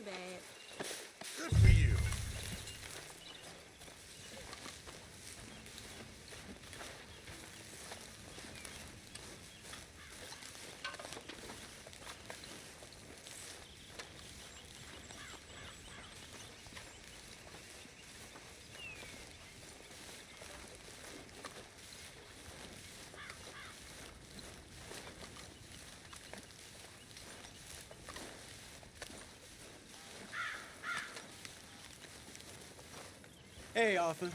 too bad. Good for you. Hey, Arthur.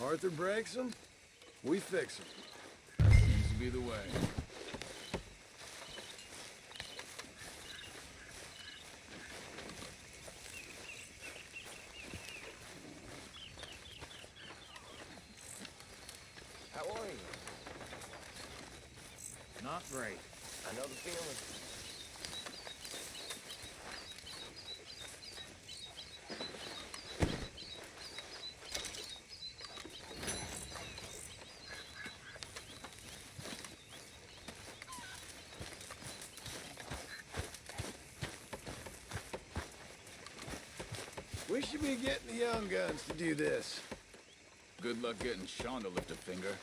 Arthur breaks them, we fix them. Seems to be the way. How are you? Not great. I know the feeling. We should be getting the young guns to do this. Good luck getting Sean to lift a finger.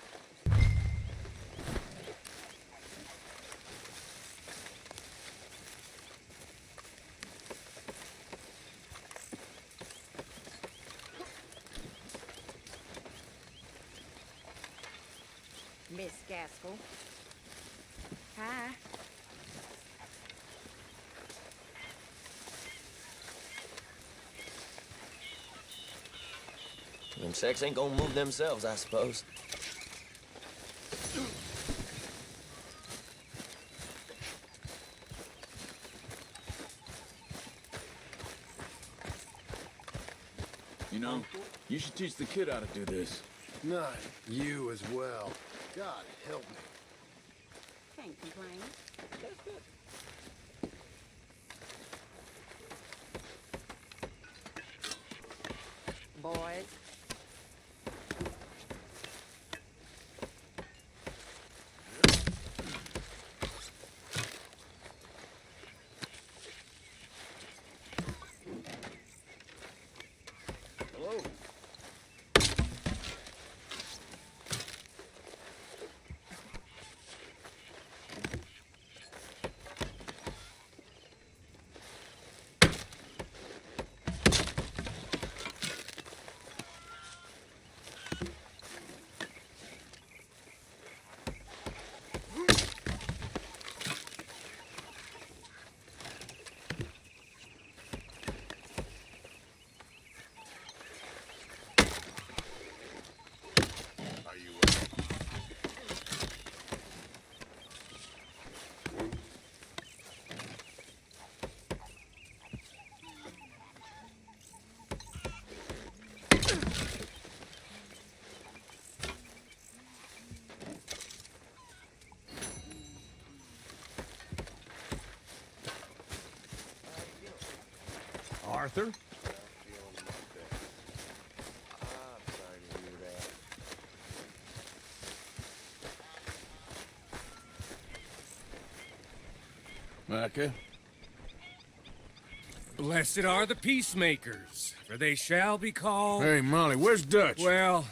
Miss Gaskell. Hi. Them sex ain't gonna move themselves, I suppose. You know, you should teach the kid how to do this. Not you as well. God help me. Can't complain. Boys. Hello. Are you Arthur? I'm sorry to hear that. Micah? Blessed are the peacemakers, for they shall be called... Hey, Molly, where's Dutch? Well,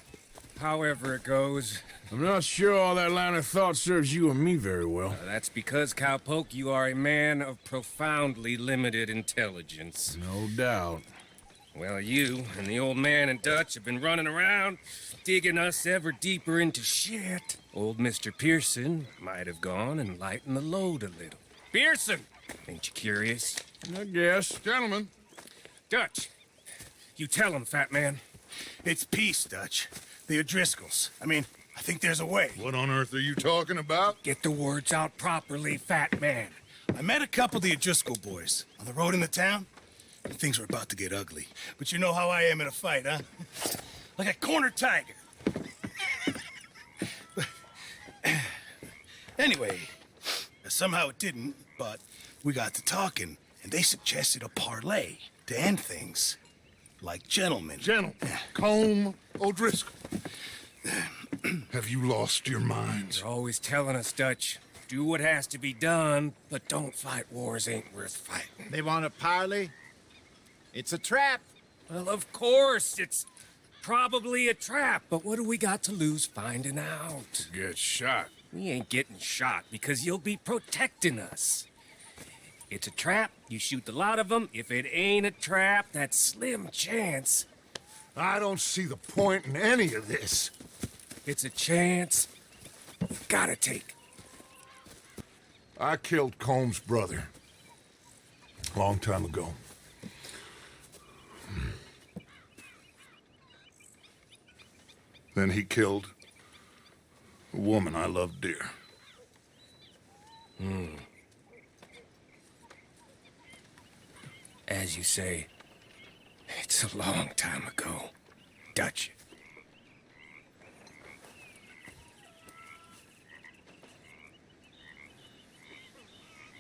however it goes. I'm not sure all that line of thought serves you and me very well. That's because, Cowpoke, you are a man of profoundly limited intelligence. No doubt. Well, you and the old man and Dutch have been running around, digging us ever deeper into shit. Old Mr. Pearson might have gone and lightened the load a little. Pearson! Ain't you curious? I guess. Gentlemen. Dutch, you tell him, fat man. It's peace, Dutch. The O'Driscolls. I mean, I think there's a way. What on earth are you talking about? Get the words out properly, fat man. I met a couple of the O'Driscoll boys on the road in the town, and things were about to get ugly. But you know how I am in a fight, huh? Like a corner tiger. Anyway, somehow it didn't, but we got to talking, and they suggested a parlay to end things. Like gentlemen. Gentlemen, Combe O'Driscoll. Have you lost your minds? You're always telling us, Dutch, do what has to be done, but don't fight wars ain't worth fighting. They want a parley? It's a trap. Well, of course, it's probably a trap, but what do we got to lose finding out? Get shot. We ain't getting shot because you'll be protecting us. It's a trap, you shoot the lot of them. If it ain't a trap, that's slim chance. I don't see the point in any of this. It's a chance gotta take. I killed Combs' brother. A long time ago. Then he killed a woman I loved dear. As you say, it's a long time ago, Dutch.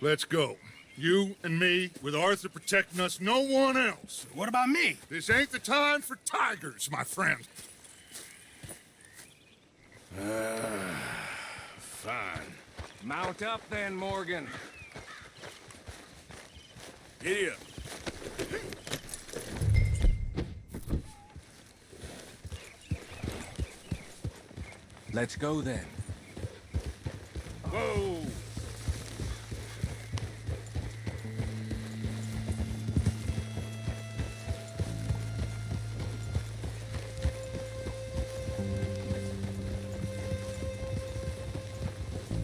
Let's go. You and me, with Arthur protecting us, no one else. What about me? This ain't the time for tigers, my friend. Fine. Mount up then, Morgan. Giddy up. Let's go then. Whoa!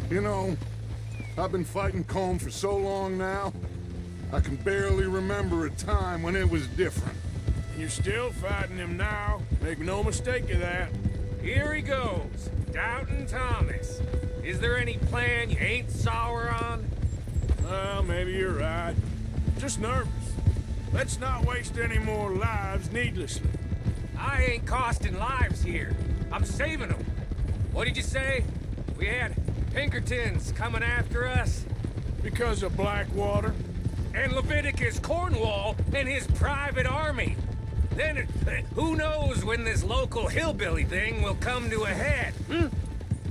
You know, I've been fighting Combe for so long now, I can barely remember a time when it was different. You're still fighting him now. Make no mistake of that. Here he goes, Doubting Thomas. Is there any plan you ain't sour on? Well, maybe you're right. Just nervous. Let's not waste any more lives needlessly. I ain't costing lives here. I'm saving them. What did you say? We had Pinkertons coming after us? Because of Blackwater? And Leviticus Cornwall and his private army. Then, who knows when this local hillbilly thing will come to a head,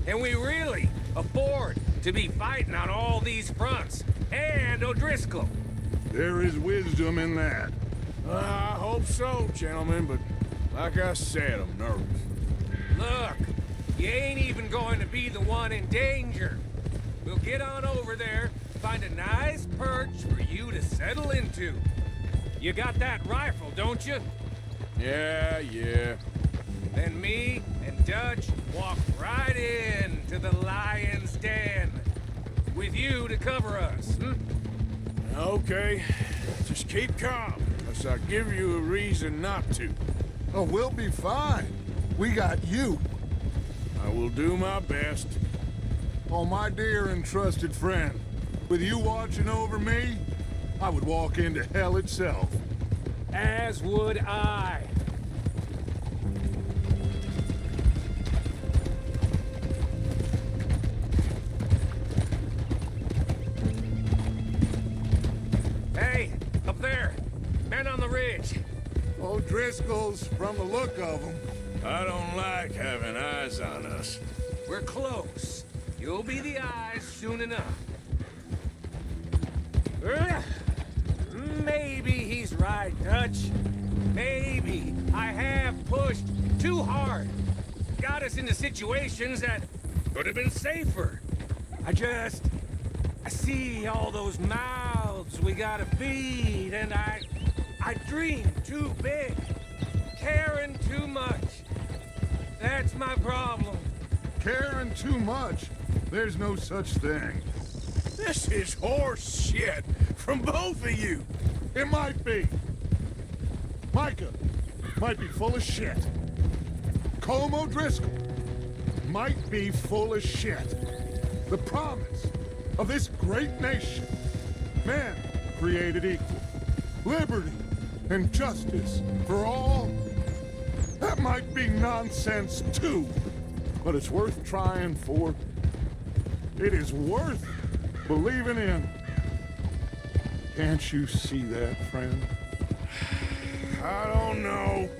And we really afford to be fighting on all these fronts. And O'Driscoll. There is wisdom in that. I hope so, gentlemen, but like I said, I'm nervous. Look, you ain't even going to be the one in danger. We'll get on over there, find a nice perch for you to settle into. You got that rifle, don't you? Yeah. Then me and Dutch walk right in to the lion's den. With you to cover us, Okay, just keep calm, unless I give you a reason not to. Oh, we'll be fine. We got you. I will do my best. Oh, my dear and trusted friend. With you watching over me, I would walk into hell itself. As would I. Hey, up there. Men on the ridge. O'Driscoll's, from the look of them. I don't like having eyes on us. We're close. You'll be the eyes soon enough. Maybe he's right, Dutch. Maybe I have pushed too hard. Got us into situations that could have been safer. I see all those mouths we gotta feed, and I dream too big. Caring too much. That's my problem. Caring too much? There's no such thing. This is horse shit from both of you. It might be. Micah might be full of shit. Colm O'Driscoll might be full of shit. The promise of this great nation. Men created equal. Liberty and justice for all. That might be nonsense too, but it's worth trying for. It is worth believing in. Can't you see that, friend? I don't know.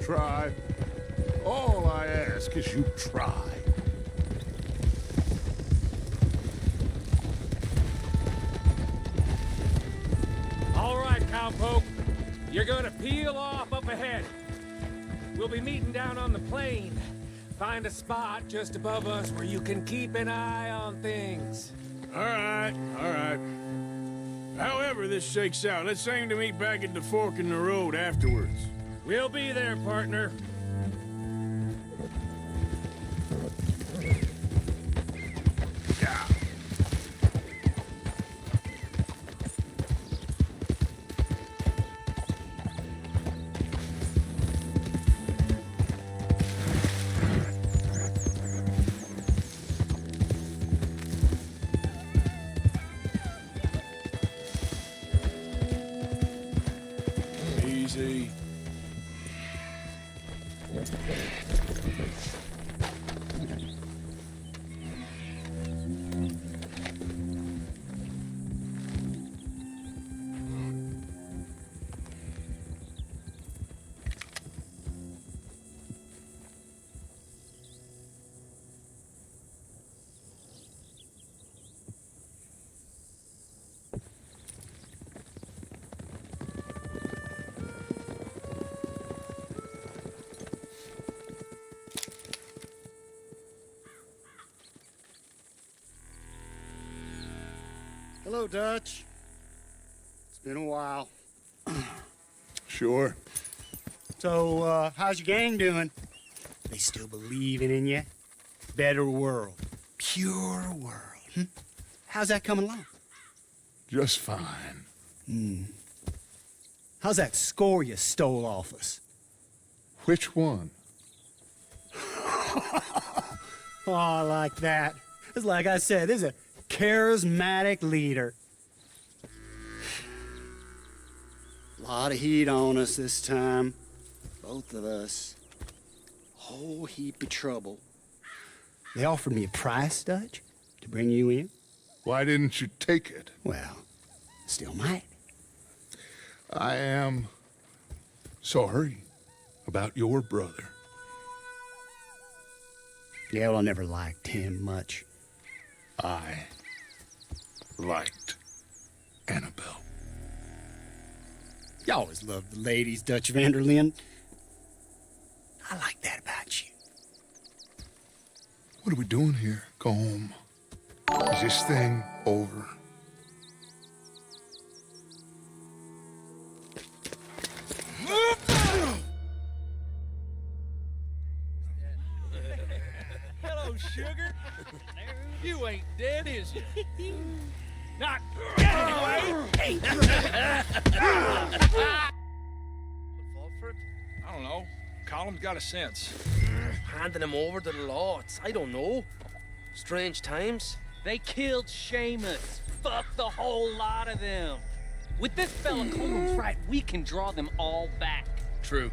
Try. All I ask is you try. All right, cowpoke. You're gonna peel off up ahead. We'll be meeting down on the plain. Find a spot just above us where you can keep an eye on things. All right, all right. However this shakes out, let's aim to meet back at the fork in the road afterwards. We'll be there, partner. Easy. Hello, Dutch. It's been a while. Sure. So, how's your gang doing? They still believing in you? Better world. Pure world. How's that coming along? Just fine. How's that score you stole off us? Which one? Oh, I like that. It's like I said, this is a charismatic leader. Lot of heat on us this time. Both of us. Whole heap of trouble. They offered me a price, Dutch, to bring you in. Why didn't you take it? Well, still might. I am sorry about your brother. Yeah, well, I never liked him much. I liked Annabelle. You always loved the ladies, Dutch Vanderlyn. I like that about you. What are we doing here? Go home. Is this thing over? Hello, sugar. You ain't dead, is you? Not anyway. Fall for it? I don't know. Colum's got a sense. Handing him over to the law, I don't know. Strange times. They killed Seamus. Fuck the whole lot of them. With this fella Coleman's right, we can draw them all back. True.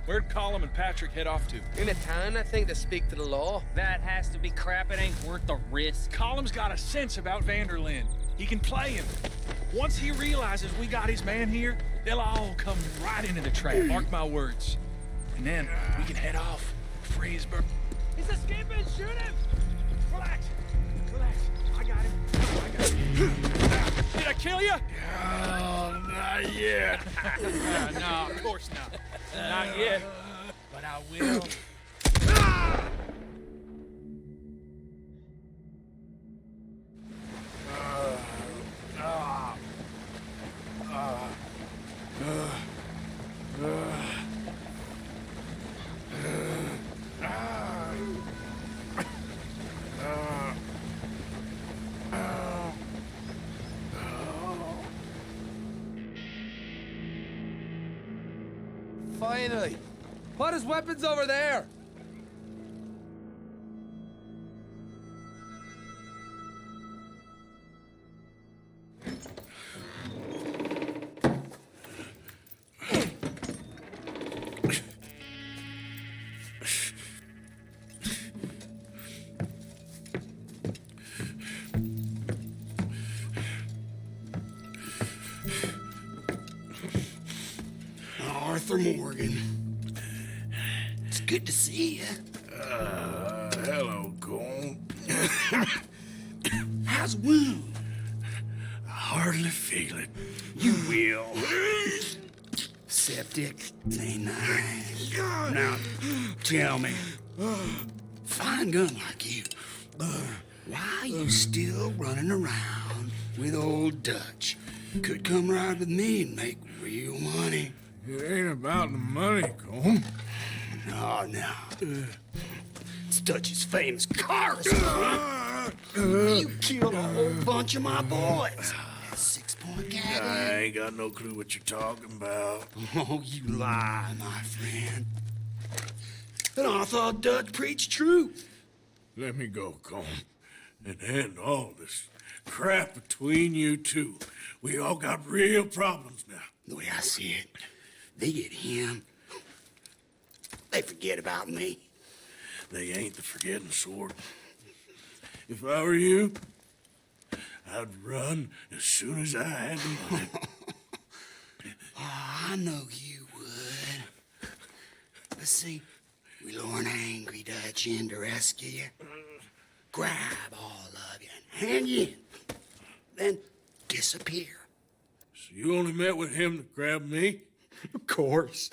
Where'd Colum and Patrick head off to? In a town, I think, to speak to the law. That has to be crap. It ain't worth the risk. Colum's got a sense about Vanderlyn. He can play him. Once he realizes we got his man here, they'll all come right into the trap. Mark my words. And then we can head off. Free his bird. He's escaping. Shoot him. Relax. Relax. I got him. Did I kill you? Oh, not yet. No, of course not. Not yet. But I will. Finally. Put his weapons over there. Arthur Morgan. It's good to see you. Hello, Cole. How's the wound? I hardly feel it. You will. Septic. Ain't nice. Now, tell me, fine gun like you, why you still running around with old Dutch? Could come ride with me and make real money. It ain't about the money, Cole. No. It's Dutch's famous car. You killed a whole bunch of my boys. That 6-point cabin. I ain't got no clue what you're talking about. Oh, you lie, my friend. And I thought Dutch preached truth. Let me go, Cole. And end all this crap between you two. We all got real problems now. The way I see it, they get him. They forget about me. They ain't the forgetting sort. If I were you, I'd run as soon as I had the money. Oh, I know you would. But see, we lure an angry Dutch in to rescue you. Grab all of you and hand you in. Then disappear. So you only met with him to grab me? Of course.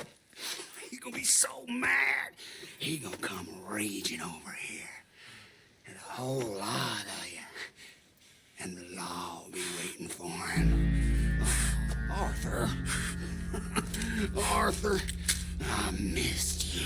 He's gonna be so mad. He gonna come raging over here. And a whole lot of you. And the law will be waiting for him. Arthur. Arthur, I missed you.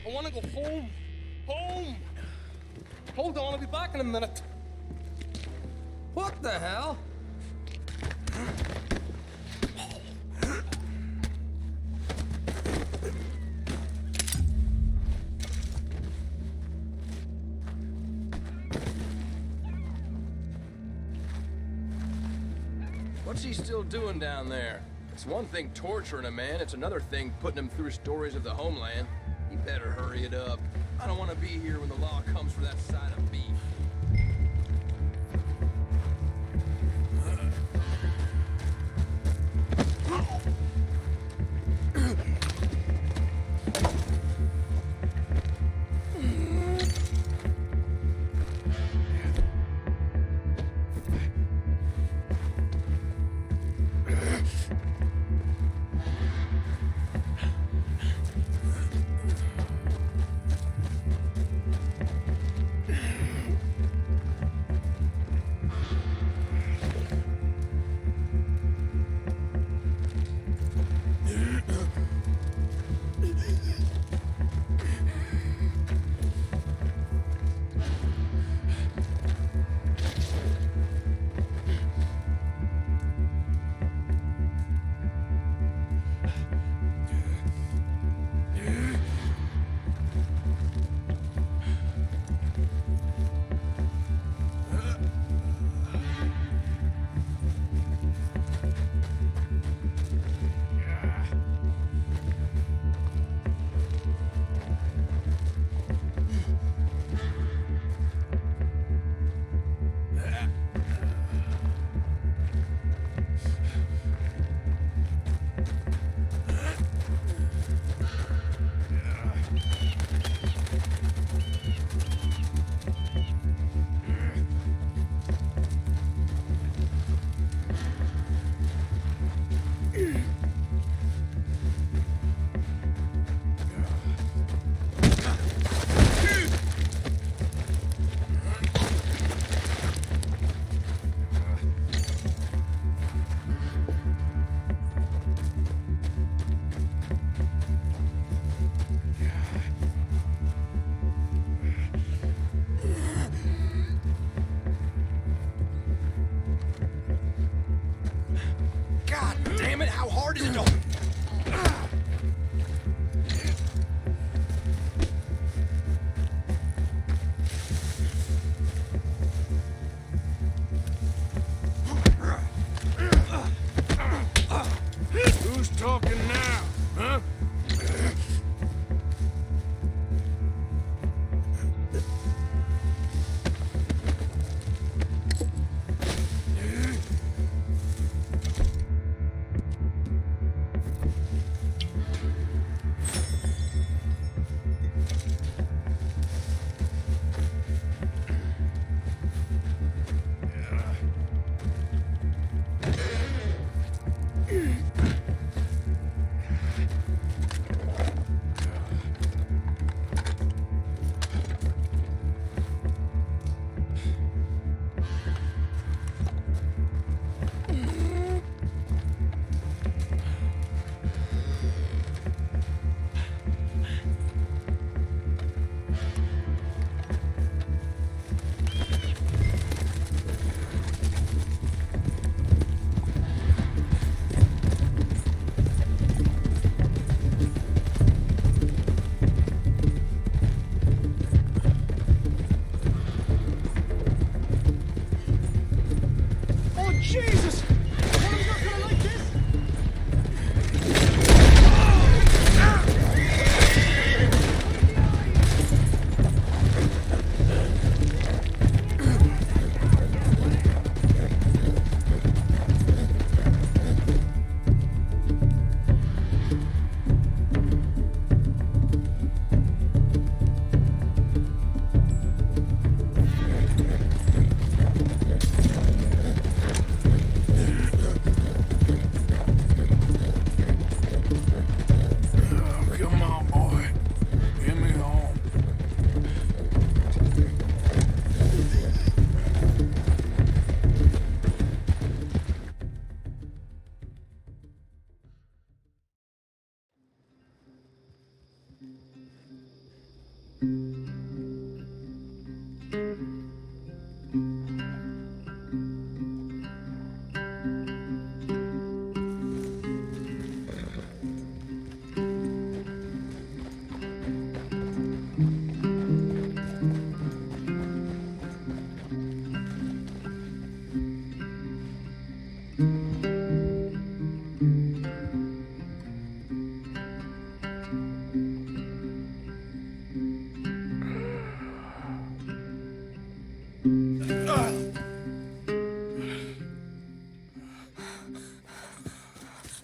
I want to go home. Home! Hold on, I'll be back in a minute. What the hell? What's he still doing down there? It's one thing torturing a man, it's another thing putting him through stories of the homeland. He better hurry it up. I don't want to be here when the law comes for that side of beef.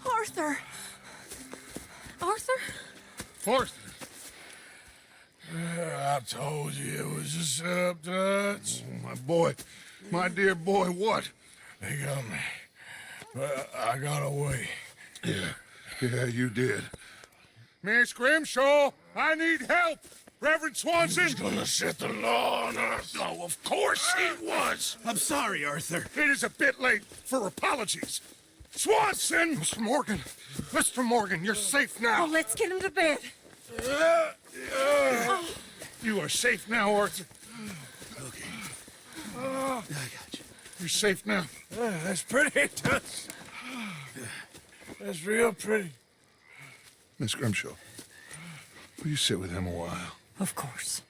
Arthur! Arthur? Arthur. I told you it was a setup, Dutch. My boy, my dear boy, what? They got me. But I got away. Yeah, you did. Miss Grimshaw, I need help. Reverend Swanson. He's gonna set the law on us. Oh, of course he was. I'm sorry, Arthur. It is a bit late for apologies. Swanson! Mr. Morgan, you're safe now. Oh, let's get him to bed. You are safe now, Arthur. Okay. I got you. You're safe now. That's pretty, Dutch. That's real pretty. Miss Grimshaw, will you sit with him a while? Of course.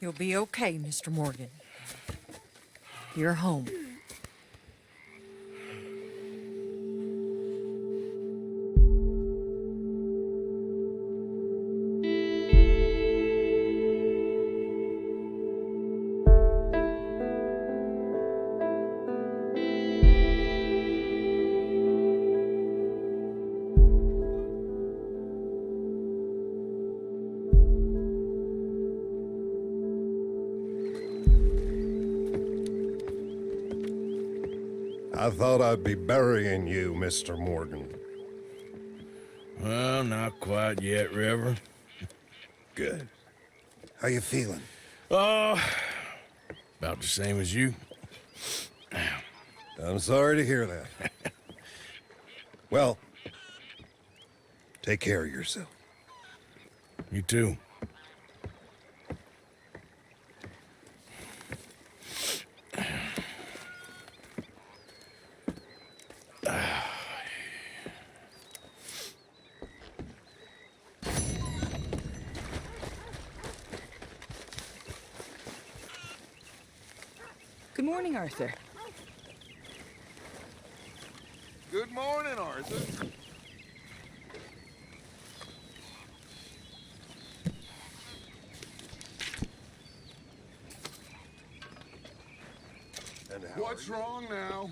You'll be okay, Mr. Morgan. You're home. I thought I'd be burying you, Mr. Morgan. Well, not quite yet, Reverend. Good. How you feeling? Oh, about the same as you. I'm sorry to hear that. Well, take care of yourself. You too. Good morning, Arthur. Good morning, Arthur. What's wrong now?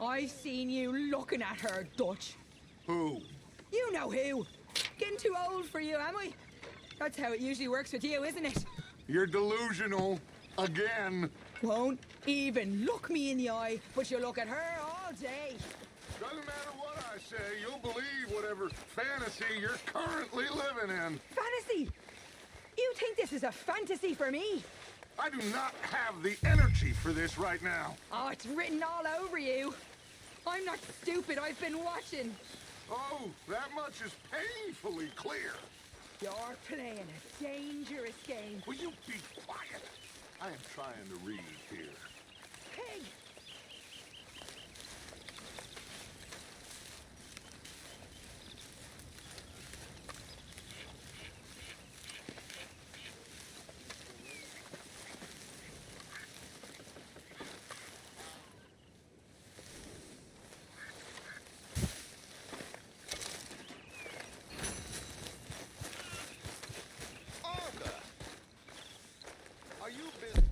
I seen you looking at her, Dutch. Who? You know who. Getting too old for you, am I? That's how it usually works with you, isn't it? You're delusional. Again. Won't even look me in the eye, but you look at her all day. Doesn't matter what I say, you'll believe whatever fantasy you're currently living in. Fantasy? You think this is a fantasy for me? I do not have the energy for this right now. Oh, it's written all over you. I'm not stupid, I've been watching. Oh, that much is painfully clear. You're playing a dangerous game. Will you be quiet? I am trying to read here. Pig! Are you busy?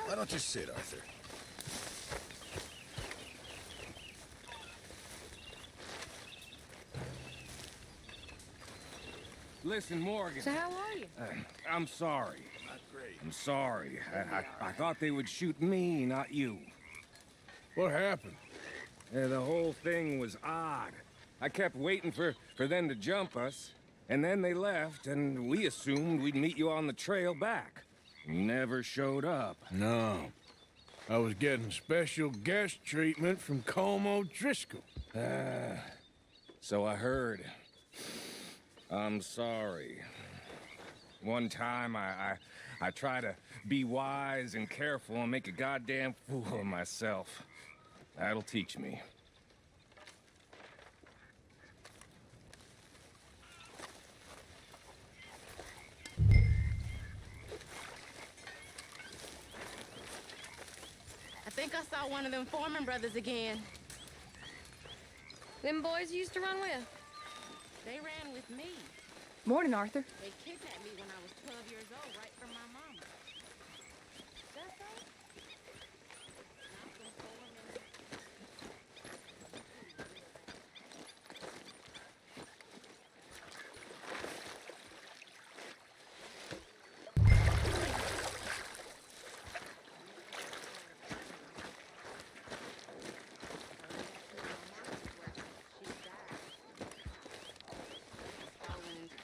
Why don't you sit, Arthur? Listen, Morgan. So how are you? I'm sorry. Not great. I'm sorry. I thought they would shoot me, not you. What happened? The whole thing was odd. I kept waiting for them to jump us, and then they left, and we assumed we'd meet you on the trail back. You never showed up. No. I was getting special guest treatment from Colm O'Driscoll. So I heard. I'm sorry. One time I try to be wise and careful and make a goddamn fool of myself. That'll teach me. I think I saw one of them Foreman brothers again. Them boys you used to run with? They ran with me. Morning, Arthur. They kidnapped me when I was 12 years old, right from my mama. That's all? Malcolm Foreman.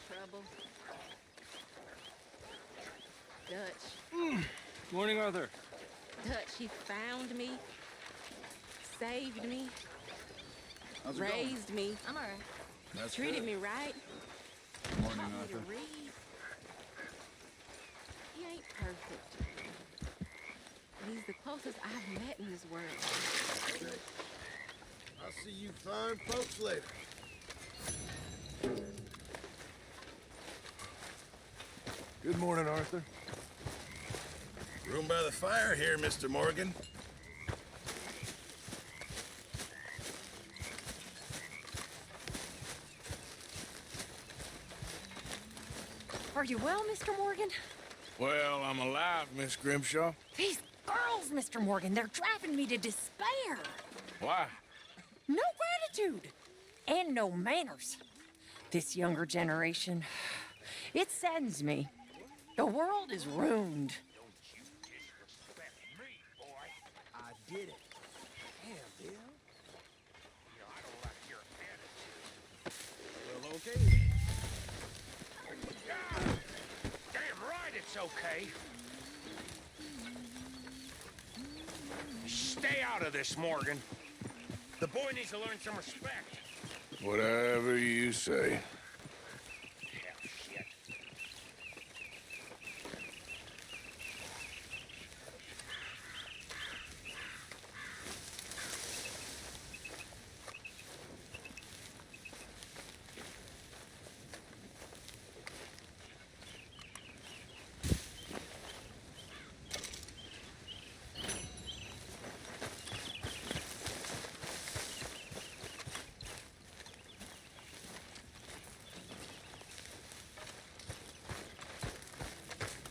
Trouble. Dutch. Morning, Arthur. Dutch, he found me, saved me, How's it raised me. I'm alright. That's treated good. me right. Morning, Taught me Arthur. to read. He ain't perfect. But he's the closest I've met in this world. I'll see you fine folks later. Good morning, Arthur. Room by the fire here, Mr. Morgan. Are you well, Mr. Morgan? Well, I'm alive, Miss Grimshaw. These girls, Mr. Morgan, they're driving me to despair. Why? No gratitude and no manners. This younger generation, it saddens me. The world is ruined. I did it. Well, okay. Damn right it's okay. Stay out of this, Morgan. The boy needs to learn some respect. Whatever you say.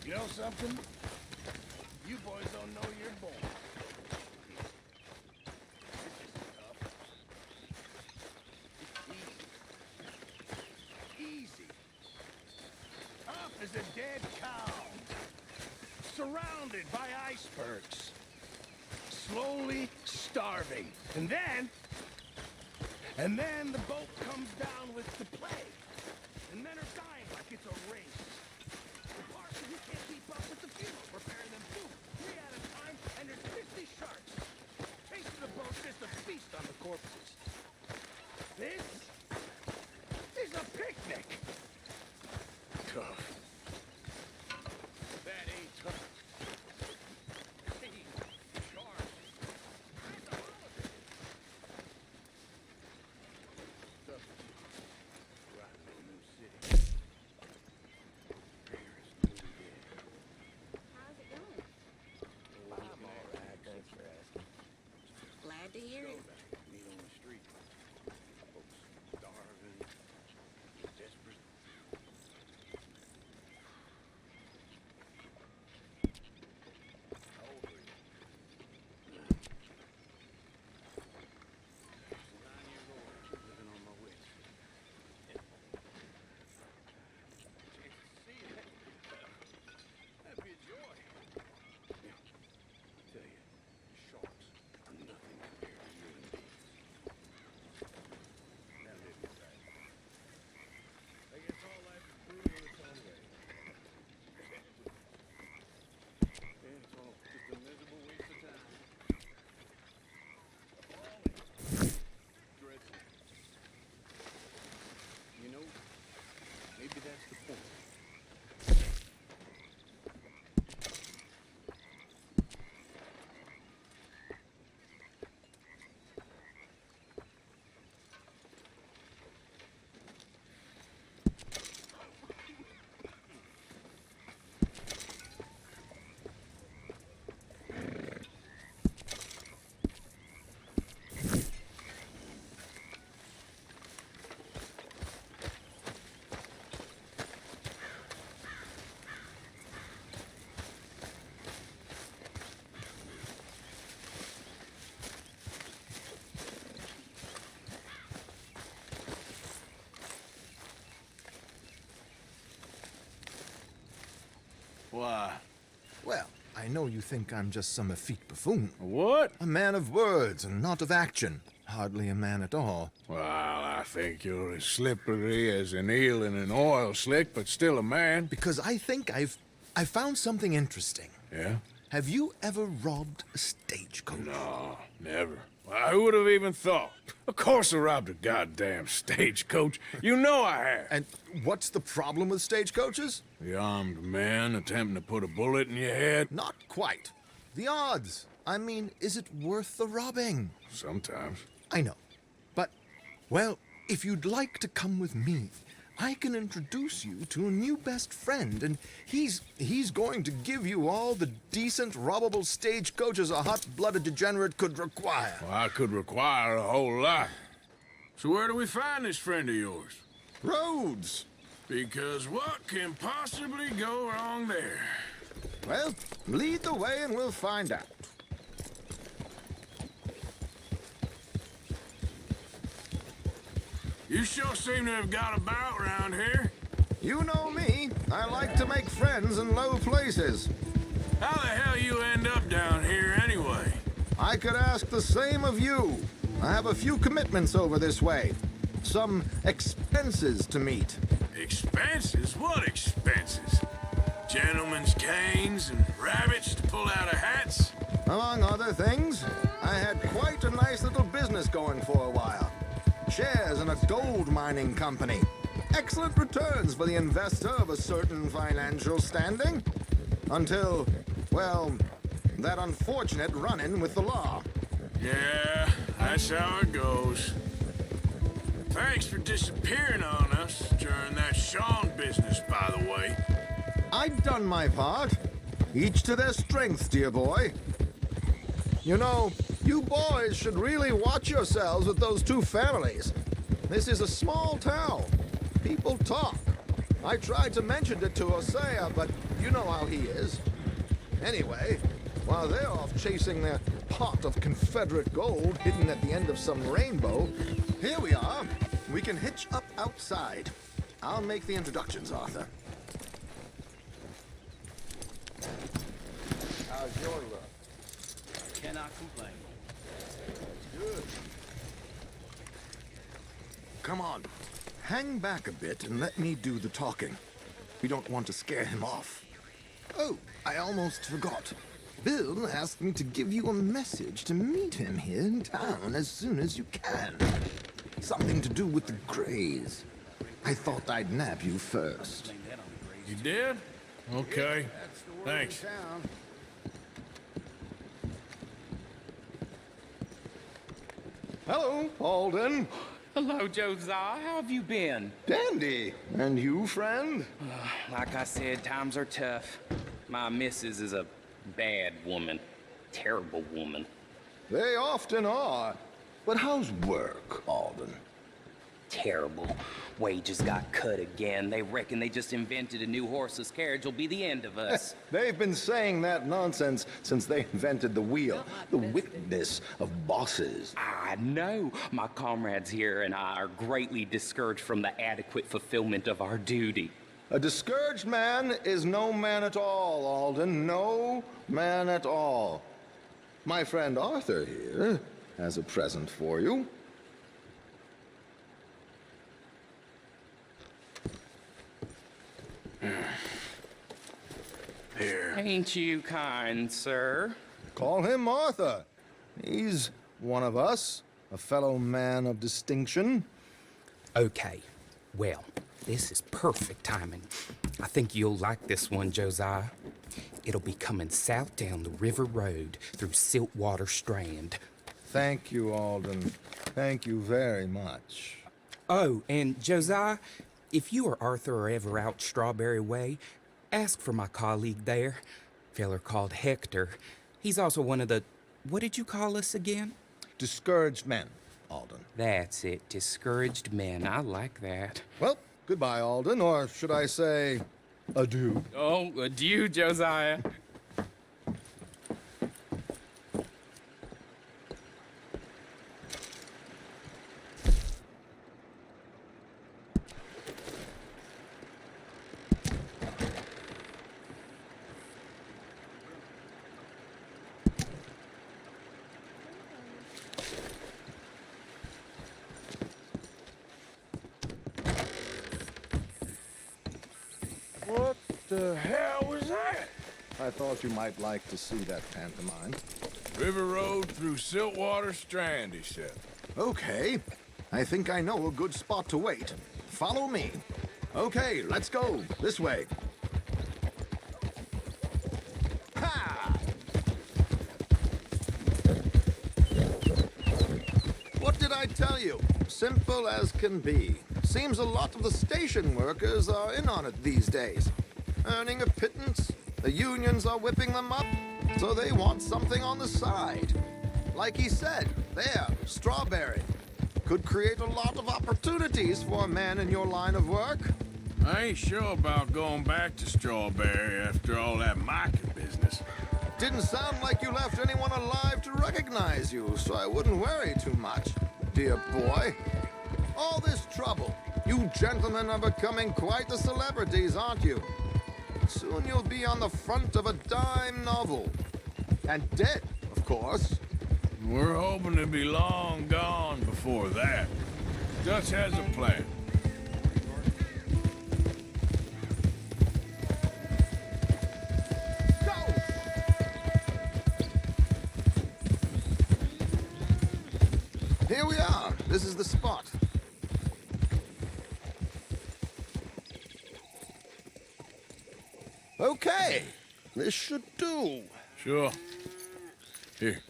You know something? You boys don't know you're born. Easy. Up as a dead cow. Surrounded by icebergs. Slowly starving. And then the boat comes down with the plague. And men are dying like it's a race. The parson who can't keep up with the funeral, preparing them food, 3 at a time, and there's 50 sharks. Taste of the boat just a feast on the corpses. This is a picnic. Tough. That ain't tough. Hey, sharks. That's a holiday. Tough. Right in a new city. Why? Well, I know you think I'm just some effete buffoon. What? A man of words and not of action. Hardly a man at all. Well, I think you're as slippery as an eel in an oil slick, but still a man. Because I think I've found something interesting. Yeah? Have you ever robbed a stagecoach? No, never. Well, who would have even thought? Of course I robbed a goddamn stagecoach. You know I have. And what's the problem with stagecoaches? The armed man attempting to put a bullet in your head? Not quite. The odds. I mean, is it worth the robbing? Sometimes. I know. But, well, if you'd like to come with me, I can introduce you to a new best friend, and he's going to give you all the decent, robbable stagecoaches a hot-blooded degenerate could require. Well, I could require a whole lot. So where do we find this friend of yours? Roads. Because what can possibly go wrong there? Well, lead the way and we'll find out. You sure seem to have got about around here. You know me. I like to make friends in low places. How the hell you end up down here anyway? I could ask the same of you. I have a few commitments over this way. Some expenses to meet. Expenses? What expenses? Gentlemen's canes and rabbits to pull out of hats? Among other things, I had quite a nice little business going for a while. Shares in a gold mining company. Excellent returns for the investor of a certain financial standing. Until, well, that unfortunate run-in with the law. Yeah, that's how it goes. Thanks for disappearing on us during that Sean business, by the way. I'd done my part. Each to their strengths, dear boy. You know, you boys should really watch yourselves with those two families. This is a small town. People talk. I tried to mention it to Hosea, but you know how he is. Anyway, while they're off chasing their pot of Confederate gold hidden at the end of some rainbow, here we are. We can hitch up outside. I'll make the introductions, Arthur. How's your luck? Cannot complain. Good. Come on. Hang back a bit and let me do the talking. We don't want to scare him off. Oh, I almost forgot. Bill asked me to give you a message to meet him here in town as soon as you can. Something to do with the Greys. I thought I'd nab you first. You did? Okay. Thanks. Hello, Alden. Hello, Josiah. How have you been? Dandy. And you, friend? Like I said, times are tough. My missus is a bad woman. Terrible woman. They often are. But how's work, Alden? Terrible. Wages got cut again. They reckon they just invented a new horseless carriage will be the end of us. They've been saying that nonsense since they invented the wheel. The wickedness of bosses. I know. My comrades here and I are greatly discouraged from the adequate fulfillment of our duty. A discouraged man is no man at all, Alden. No man at all. My friend Arthur here has a present for you. Here. Ain't you kind, sir? Call him Arthur. He's one of us, a fellow man of distinction. Okay, well, this is perfect timing. I think you'll like this one, Josiah. It'll be coming south down the river road through Siltwater Strand. Thank you, Alden. Thank you very much. Oh, and Josiah, if you or Arthur are ever out Strawberry Way, ask for my colleague there, feller called Hector. He's also one of the... What did you call us again? Discouraged men, Alden. That's it, discouraged men. I like that. Well, goodbye, Alden, or should I say, adieu. Oh, adieu, Josiah. the hell was that? I thought you might like to see that pantomime. River Road through Siltwater Strand, he said. Okay. I think I know a good spot to wait. Follow me. Okay, let's go. This way. Ha! What did I tell you? Simple as can be. Seems a lot of the station workers are in on it these days. Earning a pittance. The unions are whipping them up, so they want something on the side. Like he said, there, Strawberry. Could create a lot of opportunities for a man in your line of work. I ain't sure about going back to Strawberry after all that market business. Didn't sound like you left anyone alive to recognize you, so I wouldn't worry too much, dear boy. All this trouble. You gentlemen are becoming quite the celebrities, aren't you? Soon you'll be on the front of a dime novel. And dead, of course. We're hoping to be long gone before that. Dutch has a plan. Go! Here we are. This is the spot. Okay. This should do. Sure. Here.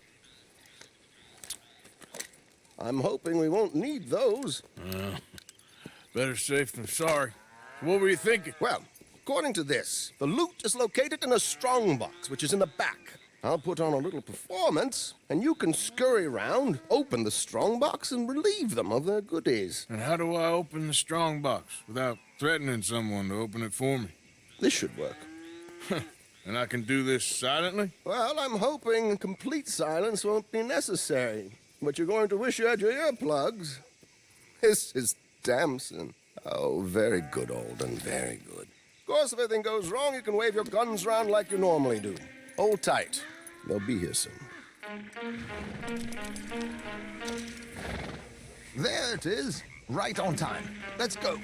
I'm hoping we won't need those. Better safe than sorry. What were you thinking? Well, according to this, the loot is located in a strongbox, which is in the back. I'll put on a little performance, and you can scurry around, open the strongbox, and relieve them of their goodies. And how do I open the strongbox without threatening someone to open it for me? This should work. And I can do this silently? Well, I'm hoping complete silence won't be necessary. But you're going to wish you had your earplugs. This is Damson. Oh, very good, Alden, very good. Of course, if anything goes wrong, you can wave your guns around like you normally do. Hold tight. They'll be here soon. There it is. Right on time. Let's go.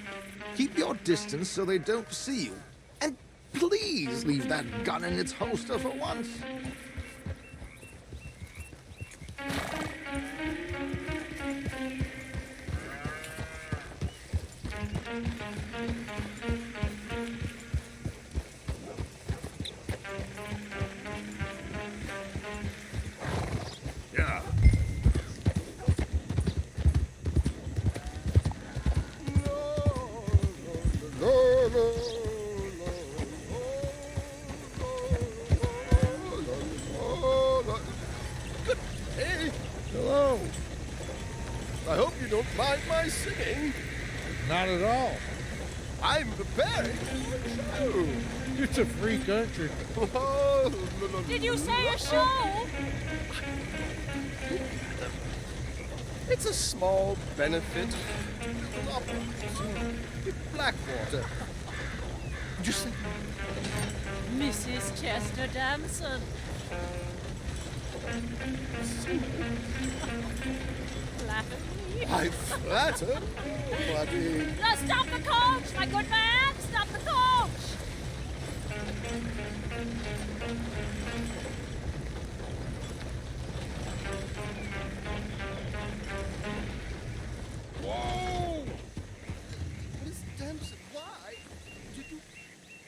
Keep your distance so they don't see you. And please leave that gun in its holster for once. Yeah. Good day. Hello. I hope you don't mind my singing. Not at all. I'm preparing for a show. It's a free country. Did you say a show? It's a small benefit. Blackwater. Did you say? Mrs. Chester Damson. Flatter me. I flatter, buddy. Stop the coach, my good man! Stop the coach! Whoa! Miss Damson, why did you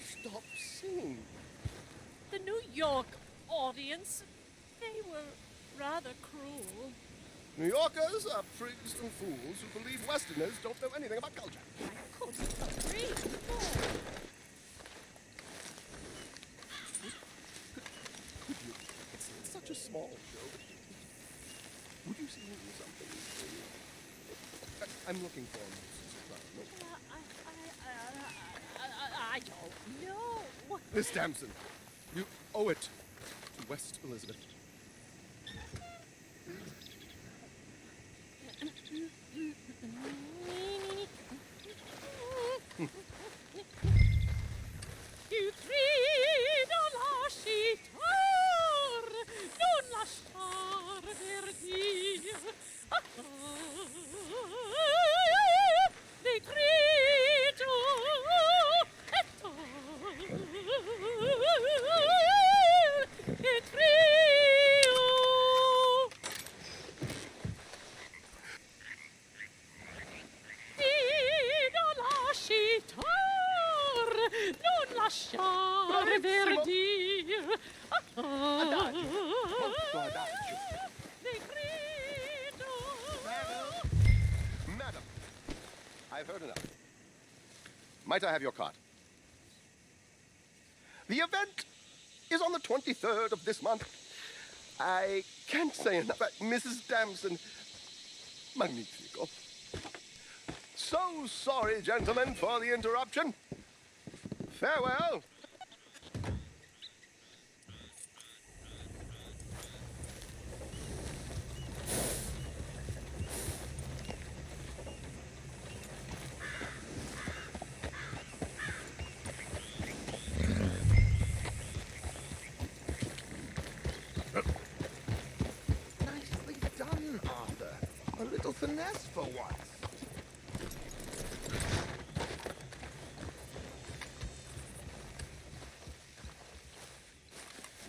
stop singing? The New York audience, they were rather cruel. New Yorkers are prigs and fools who believe Westerners don't know anything about culture. I couldn't agree more. Could you? It's such a small show. Would you sing something? I'm looking for I don't know. Miss Damson, you owe it to West Elizabeth. Du trido lascitar, non lasciar perdir. Decreto et Vero Dio. Adagio. Molto adagio. Madam, I've heard enough. Might I have your card? The event is on the 23rd of this month. I can't say enough. Mrs. Damson, magnifico. So sorry, gentlemen, for the interruption. Farewell. Nicely done, Arthur. A little finesse for once.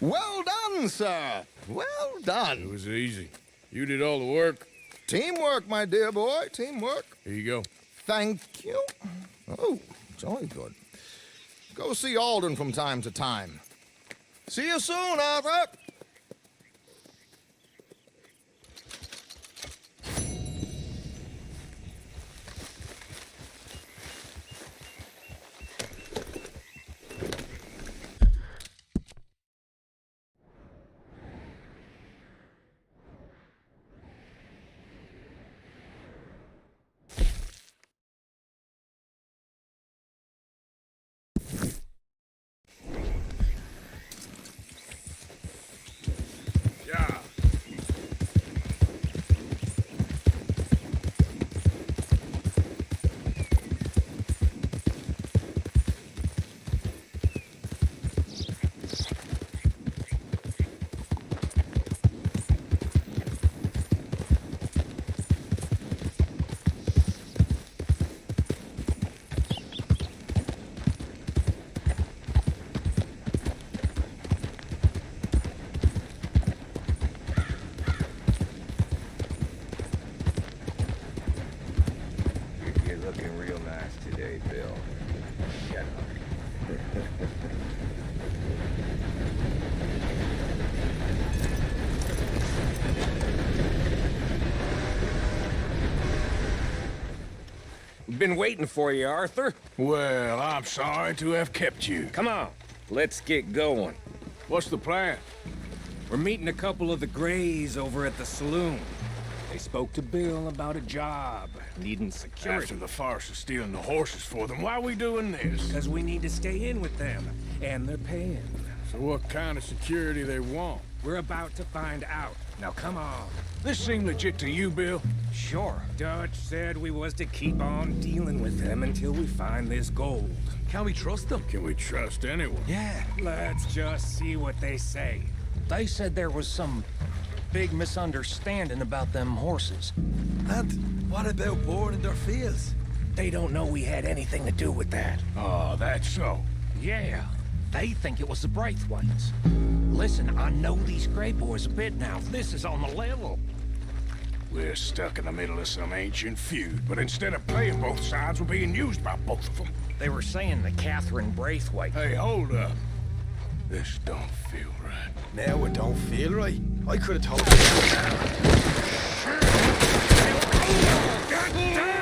Well done, sir. Well done. It was easy. You did all the work. Teamwork, my dear boy. Teamwork. Here you go. Thank you. Oh, jolly good. Go see Alden from time to time. See you soon, Arthur. Yeah. You're looking real nice today, Bill. Shut up. Been waiting for you, Arthur. Well, I'm sorry to have kept you. Come on, let's get going. What's the plan? We're meeting a couple of the Grays over at the saloon. They spoke to Bill about a job, needing security. After the farce of stealing the horses for them, why are we doing this? Because we need to stay in with them, and they're paying. So what kind of security they want? We're about to find out. Now come on. This seem legit to you, Bill? Sure. Dutch said we was to keep on dealing with them until we find this gold. Can we trust them? Can we trust anyone? Yeah. Let's just see what they say. They said there was some big misunderstanding about them horses. And what about boring in their fields? They don't know we had anything to do with that. Oh, that's so. Yeah. They think it was the Braithwaites. Listen, I know these Grey boys a bit now. This is on the level. We're stuck in the middle of some ancient feud, but instead of playing both sides, we're being used by both of them. They were saying that Catherine Braithwaite... Hey, hold up. This don't feel right. Now it don't feel right. I could have told you. Get down!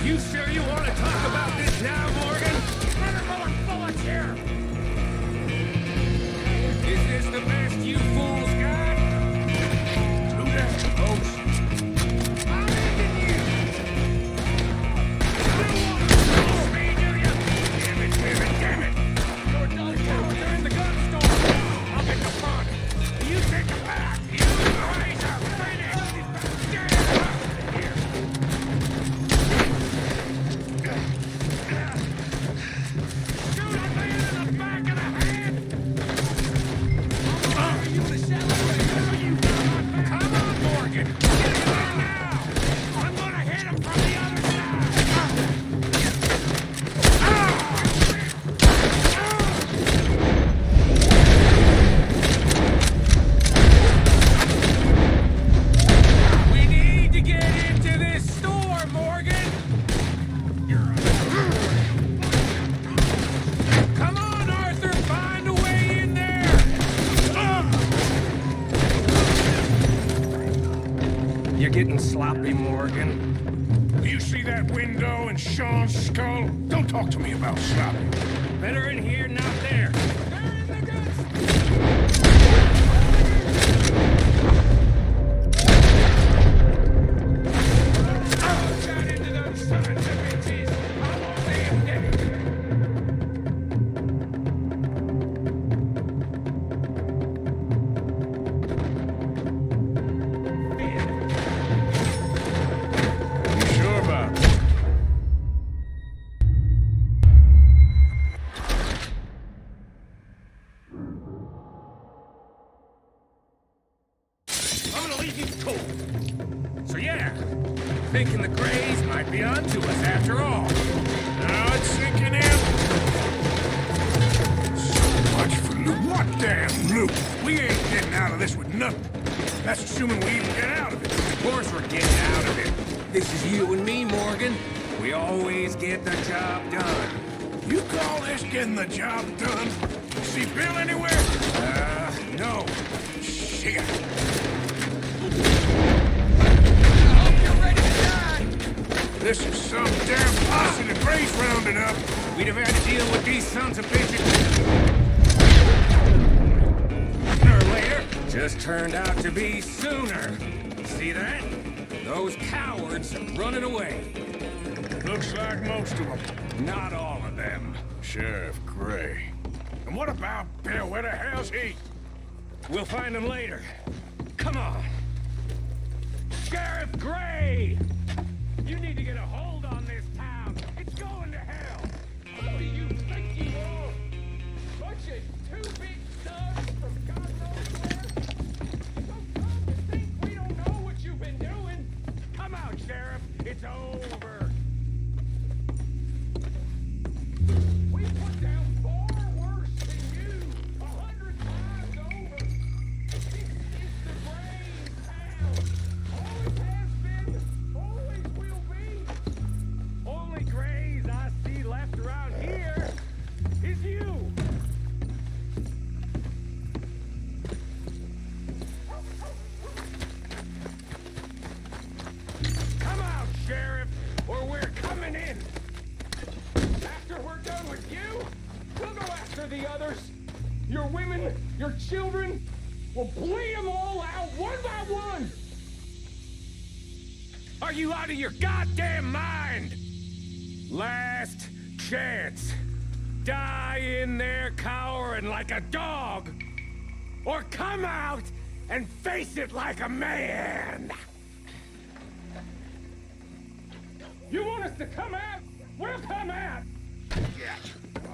You sure you want to talk about this now, Morgan? Bullets here! Is this the best you fools got? Do that, folks. I'm ending you! Damn it! You're done cowards are in the gun store! I'll get the front! You take it back! You guys are finished! Get out of here! Shoot a man in the back of the head! You're getting sloppy, Morgan. You see that window in Sean's skull? Don't talk to me about sloppy. Better in here, not there. Thinking the Greys might be onto us after all. Now it's sinking in. So much for loot. What damn loot? We ain't getting out of this with nothing. That's assuming we even get out of it. Of course we're getting out of it. This is you and me, Morgan. We always get the job done. You call this getting the job done? See Bill anywhere? No. Shit. This is some damn posse the Greys rounded up. We'd have had to deal with these sons of bitches sooner or later. Just turned out to be sooner. See that? Those cowards running away. Looks like most of them. Not all of them. Sheriff Gray. And what about Bill? Where the hell's he? We'll find him later. Come on. Sheriff Gray! You need to get a hold on this town. It's going to hell. What do you think you are? Bunch of two big thugs from God knows where? So come to think we don't know what you've been doing. Come out, Sheriff. It's over. We put down far worse than you. 100 times over. This is the Gray's town. Always has been. Always will be. Only Greys I see left around here is you. Come out, Sheriff, or we're coming in. After we're done with you, we'll go after the others. Your women, your children, we'll bleed them all out one by one. Are you out of your goddamn mind? Last chance. Die in there cowering like a dog. Or come out and face it like a man. You want us to come out? We'll come out.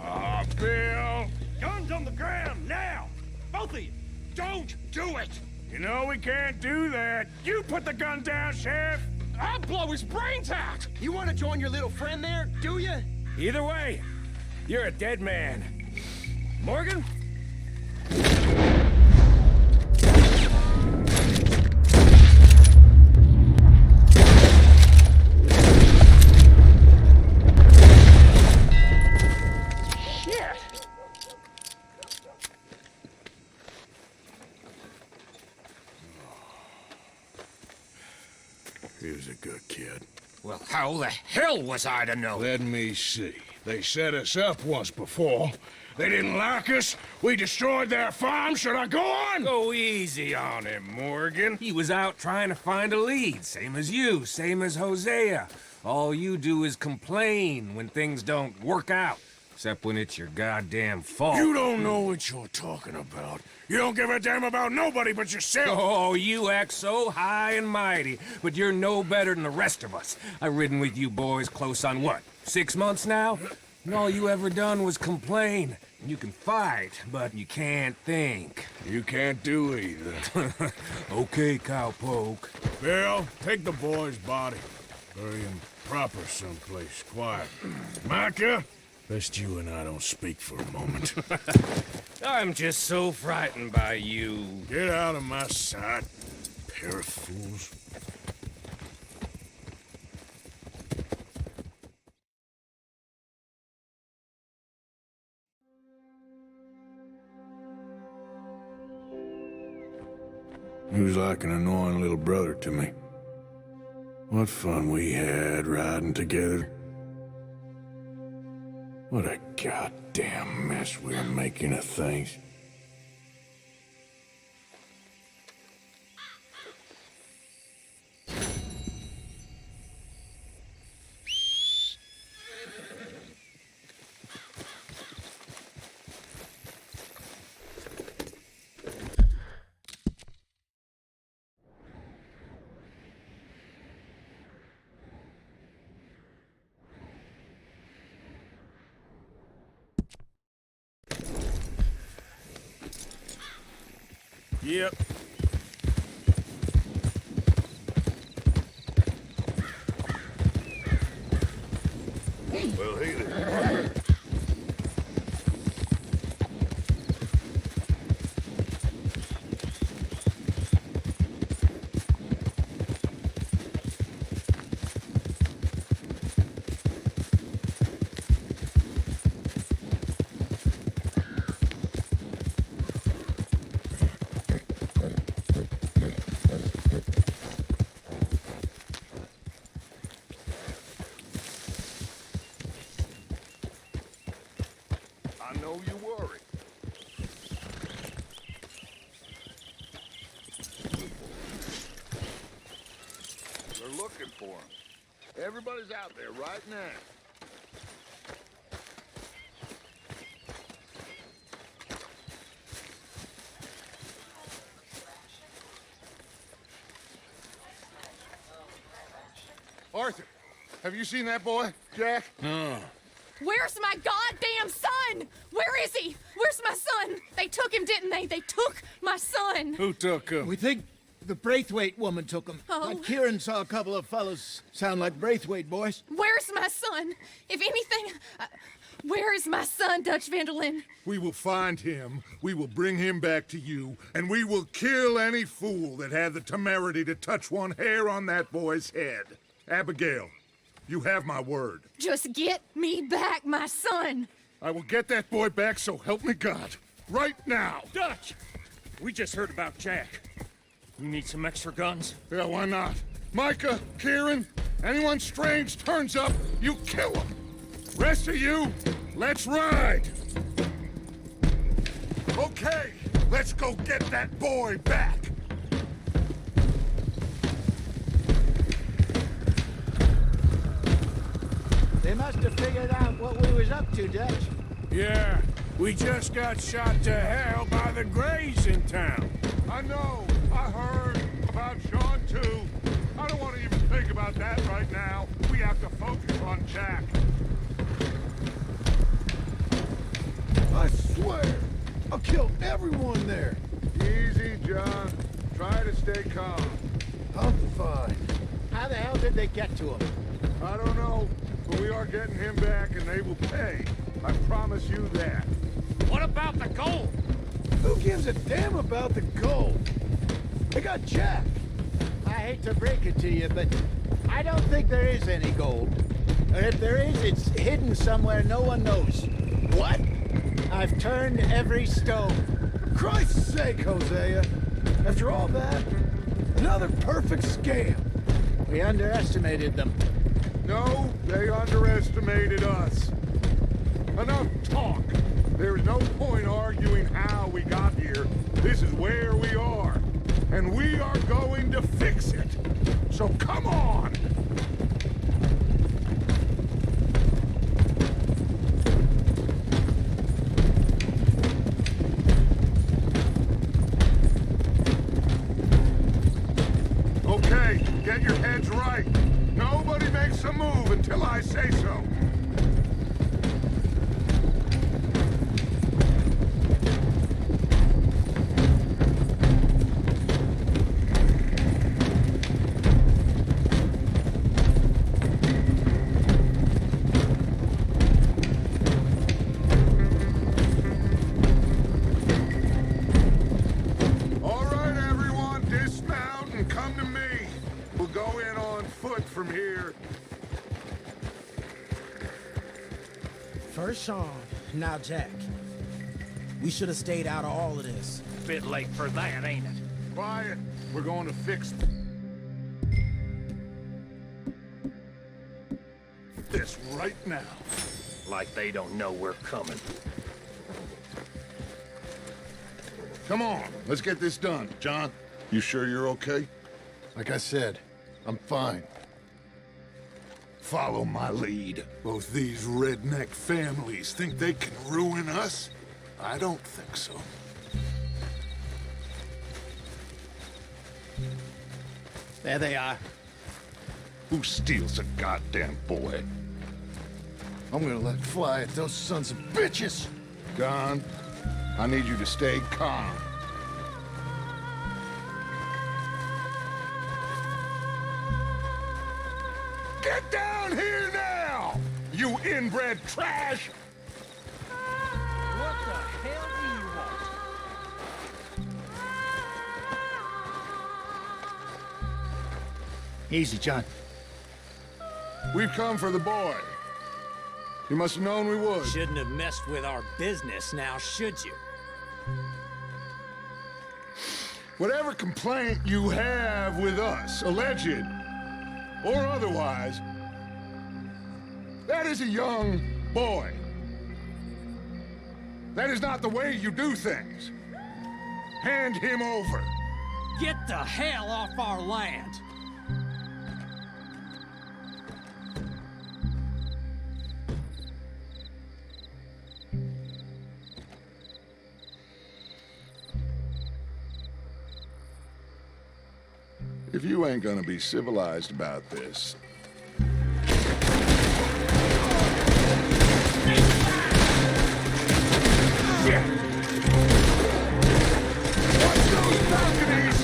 Oh, Bill. Guns on the ground now. Both of you. Don't do it. You know we can't do that. You put the gun down, Sheriff. I'll blow his brains out! You want to join your little friend there, do you? Either way, you're a dead man. Morgan? Shit! He was a good kid. Well, how the hell was I to know? Let me see. They set us up once before. They didn't like us. We destroyed their farm. Should I go on? Go easy on him, Morgan. He was out trying to find a lead. Same as you, same as Hosea. All you do is complain when things don't work out. Except when it's your goddamn fault. You don't know what you're talking about. You don't give a damn about nobody but yourself. Oh, you act so high and mighty, but you're no better than the rest of us. I've ridden with you boys close on what, 6 months now? And all you ever done was complain. You can fight, but you can't think. You can't do either. Okay, cowpoke. Bill, take the boy's body. Bury him proper someplace quiet. Micah, best you and I don't speak for a moment. I'm just so frightened by you. Get out of my sight, pair of fools. He was like an annoying little brother to me. What fun we had riding together. What a goddamn mess we're making of things. Yep. Well, hey there. I know you worry. They're looking for him. Everybody's out there right now. Arthur, have you seen that boy, Jack? No. Where's my goddamn son? Where is he? Where's my son? They took him, didn't they? They took my son. Who took him? We think the Braithwaite woman took him. Oh. Kieran saw a couple of fellows sound like Braithwaite boys. Where's my son? If anything, where is my son, Dutch Vanderlyn? We will find him, we will bring him back to you, and we will kill any fool that had the temerity to touch one hair on that boy's head. Abigail, you have my word. Just get me back, my son. I will get that boy back, so help me God. Right now. Dutch! We just heard about Jack. We need some extra guns. Yeah, why not? Micah, Kieran, anyone strange turns up, you kill him. Rest of you, let's ride. Okay, let's go get that boy back. They must have figured out what we was up to, Dutch. Yeah, we just got shot to hell by the Greys in town. I know, I heard about Sean too. I don't want to even think about that right now. We have to focus on Jack. I swear, I'll kill everyone there. Easy, John. Try to stay calm. I'm fine. How the hell did they get to him? I don't know, but we are getting him back and they will pay. I promise you that. What about the gold? Who gives a damn about the gold? They got Jack. I hate to break it to you, but I don't think there is any gold. Or if there is, it's hidden somewhere no one knows. What? I've turned every stone. For Christ's sake, Hosea. After all that, another perfect scam. We underestimated them. No, they underestimated us. Enough talk. There's no point arguing how we got here. This is where we are. And we are going to fix it. So come on! Okay, get your heads right. Nobody makes a move until I say so. All right, everyone, dismount and come to me. We'll go in on foot from here. First Sean, now Jack. We should have stayed out of all of this. Bit late for that, ain't it? Quiet. We're going to fix Start this right now. Like they don't know we're coming. Come on, let's get this done. John, you sure you're okay? Like I said, I'm fine. Follow my lead. Both these redneck families think they can ruin us? I don't think so. There they are. Who steals a goddamn boy? I'm gonna let fly at those sons of bitches! Don, I need you to stay calm. Get down here now! You inbred trash! What the hell do you want? Easy, John. We've come for the boy. You must have known we would. Shouldn't have messed with our business now, should you? Whatever complaint you have with us, alleged or otherwise, that is a young boy. That is not the way you do things. Hand him over. Get the hell off our land! If you ain't gonna be civilized about this... Watch those balconies!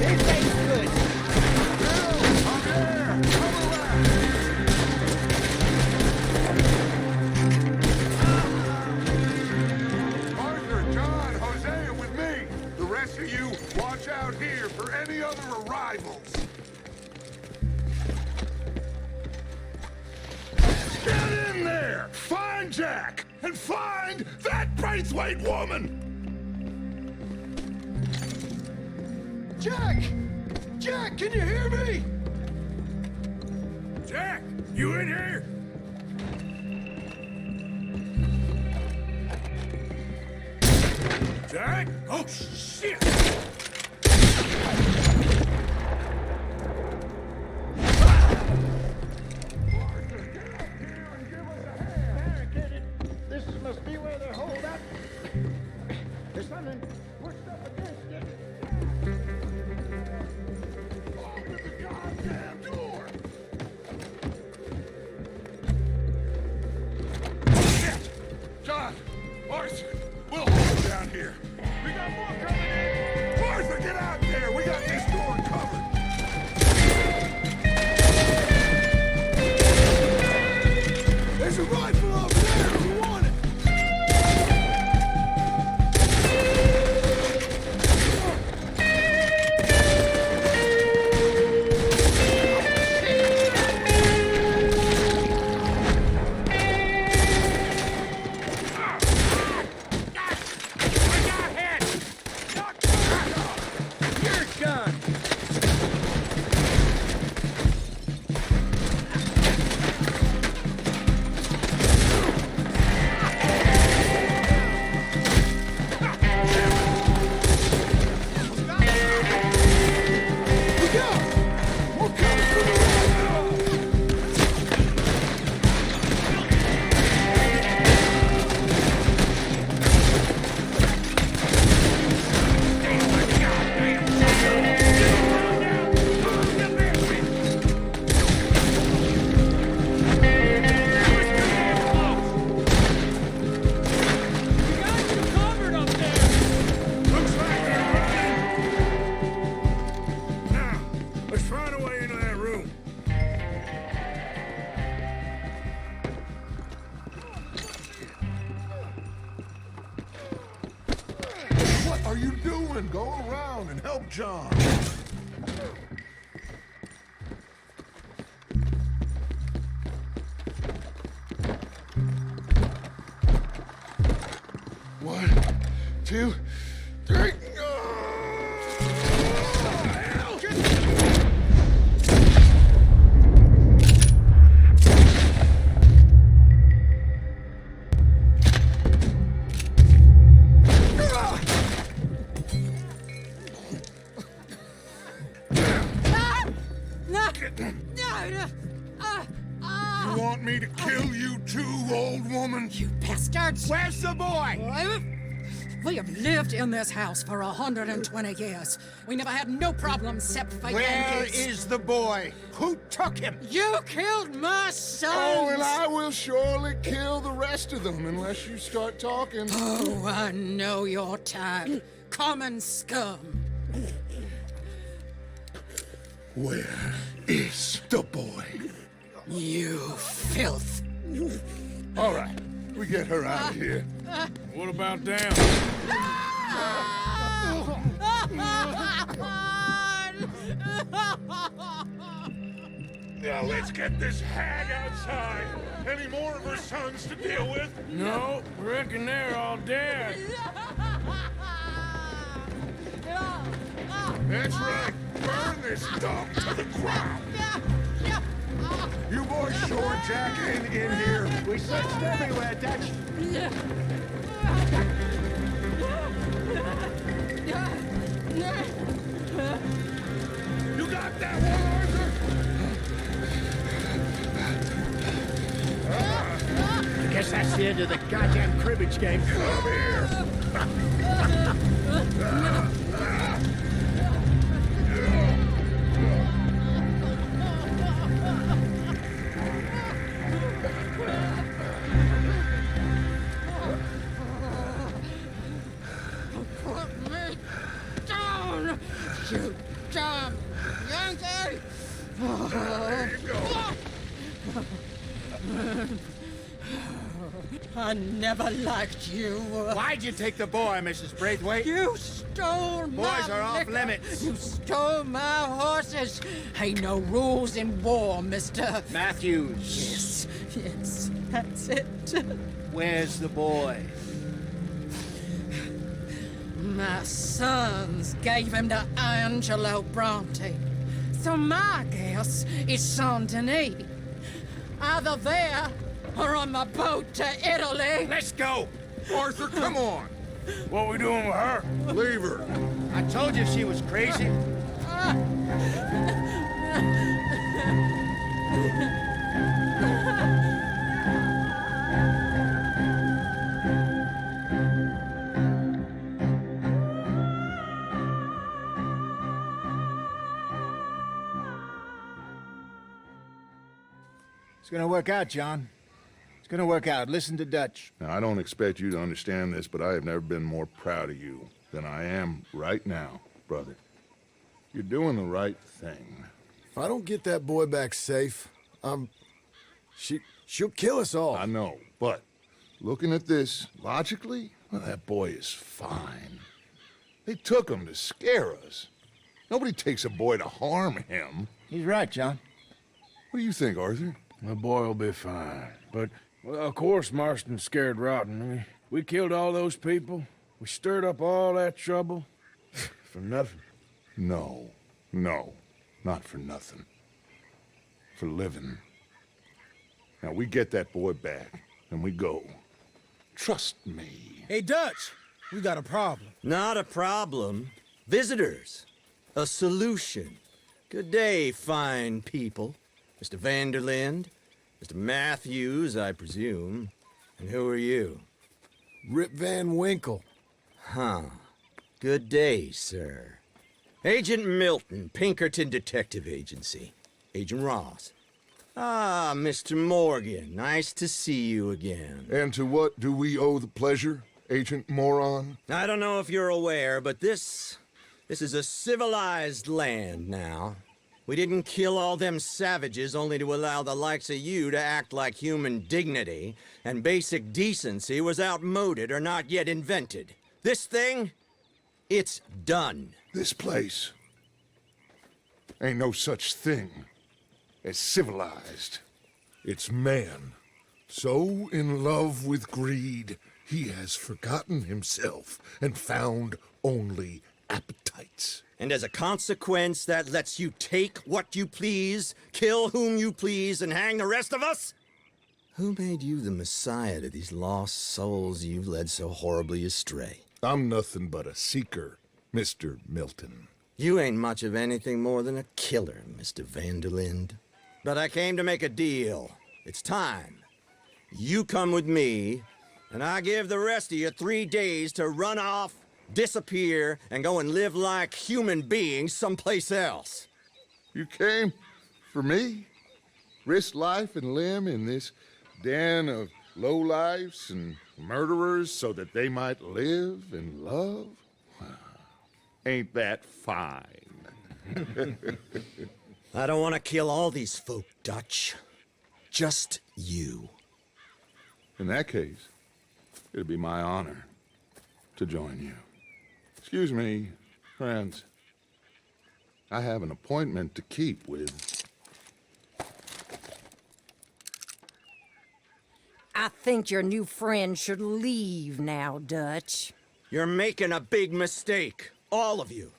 It tastes good. I'm there! Cover left! Arthur, John, Hosea with me. The rest of you, watch out here for any other arrivals. Get in there! Find Jack! And find that Braithwaite woman! Jack! Jack, can you hear me? Jack, you in here? Jack? Oh, shit! This must be where they're holed up. There's something pushed up against it. Open the goddamn door! Shit! John! Arthur! We'll hold him down here. We got more coming in! Arthur, get out there! We got this door covered! There's a rifle over there if you want it! are you doing? Go around and help John. One, two, three. too, old woman? You bastards! Where's the boy? We have lived in this house for 120 years. We never had no problems except for Where Yankees. is the boy? Who took him? You killed my son! Oh, and I will surely kill the rest of them unless you start talking. Oh, I know your type. Common scum. Where is the boy? You filth. All right, we get her out of here. What about them? Now let's get this hag outside. Any more of her sons to deal with? No, reckon they're all dead. That's right. Burn this dump to the ground. You boys sure jacking in here? We searched everywhere, Dutch. You got that one, Arthur? I guess that's the end of the goddamn cribbage game. Come here. Put me down, you damn Yankee! There you go. I never liked you. Why'd you take the boy, Mrs. Braithwaite? You stole my Boys are off liquor. limits. You stole my horses. Ain't no rules in war, mister. Matthews. Yes, that's it. Where's the boy? My sons gave him to Angelo Bronte. So my guess is Saint Denis. Either there or on my boat to Italy. Let's go. Arthur, come on. What we doing with her? Leave her. I told you she was crazy. It's gonna work out, John. It's gonna work out. Listen to Dutch. Now, I don't expect you to understand this, but I have never been more proud of you than I am right now, brother. You're doing the right thing. If I don't get that boy back safe, she'll kill us all. I know, but looking at this logically, well, that boy is fine. They took him to scare us. Nobody takes a boy to harm him. He's right, John. What do you think, Arthur? The boy will be fine. But, well, of course Marston's scared rotten. I mean, we killed all those people. We stirred up all that trouble. For nothing. No, not for nothing. For living. Now, we get that boy back, and we go. Trust me. Hey, Dutch, we got a problem. Not a problem. Visitors. A solution. Good day, fine people. Mr. Vanderlind, Mr. Matthews, I presume. And who are you? Rip Van Winkle. Huh. Good day, sir. Agent Milton, Pinkerton Detective Agency. Agent Ross. Ah, Mr. Morgan, nice to see you again. And to what do we owe the pleasure, Agent Moron? I don't know if you're aware, but this is a civilized land now. We didn't kill all them savages only to allow the likes of you to act like human dignity, and basic decency was outmoded or not yet invented. This thing, it's done. This place ain't no such thing as civilized. It's man, so in love with greed, he has forgotten himself and found only appetites. And as a consequence, that lets you take what you please, kill whom you please, and hang the rest of us? Who made you the messiah to these lost souls you've led so horribly astray? I'm nothing but a seeker, Mr. Milton. You ain't much of anything more than a killer, Mr. Vanderlind. But I came to make a deal. It's time. you come with me, and I give the rest of you 3 days to run off, disappear, and go and live like human beings someplace else. You came for me? Risk life and limb in this den of lowlifes and murderers so that they might live and love? Ain't that fine? I don't want to kill all these folk, Dutch. Just you. In that case, it'd be my honor to join you. Excuse me, friends. I have an appointment to keep with... I think your new friend should leave now, Dutch. You're making a big mistake. All of you.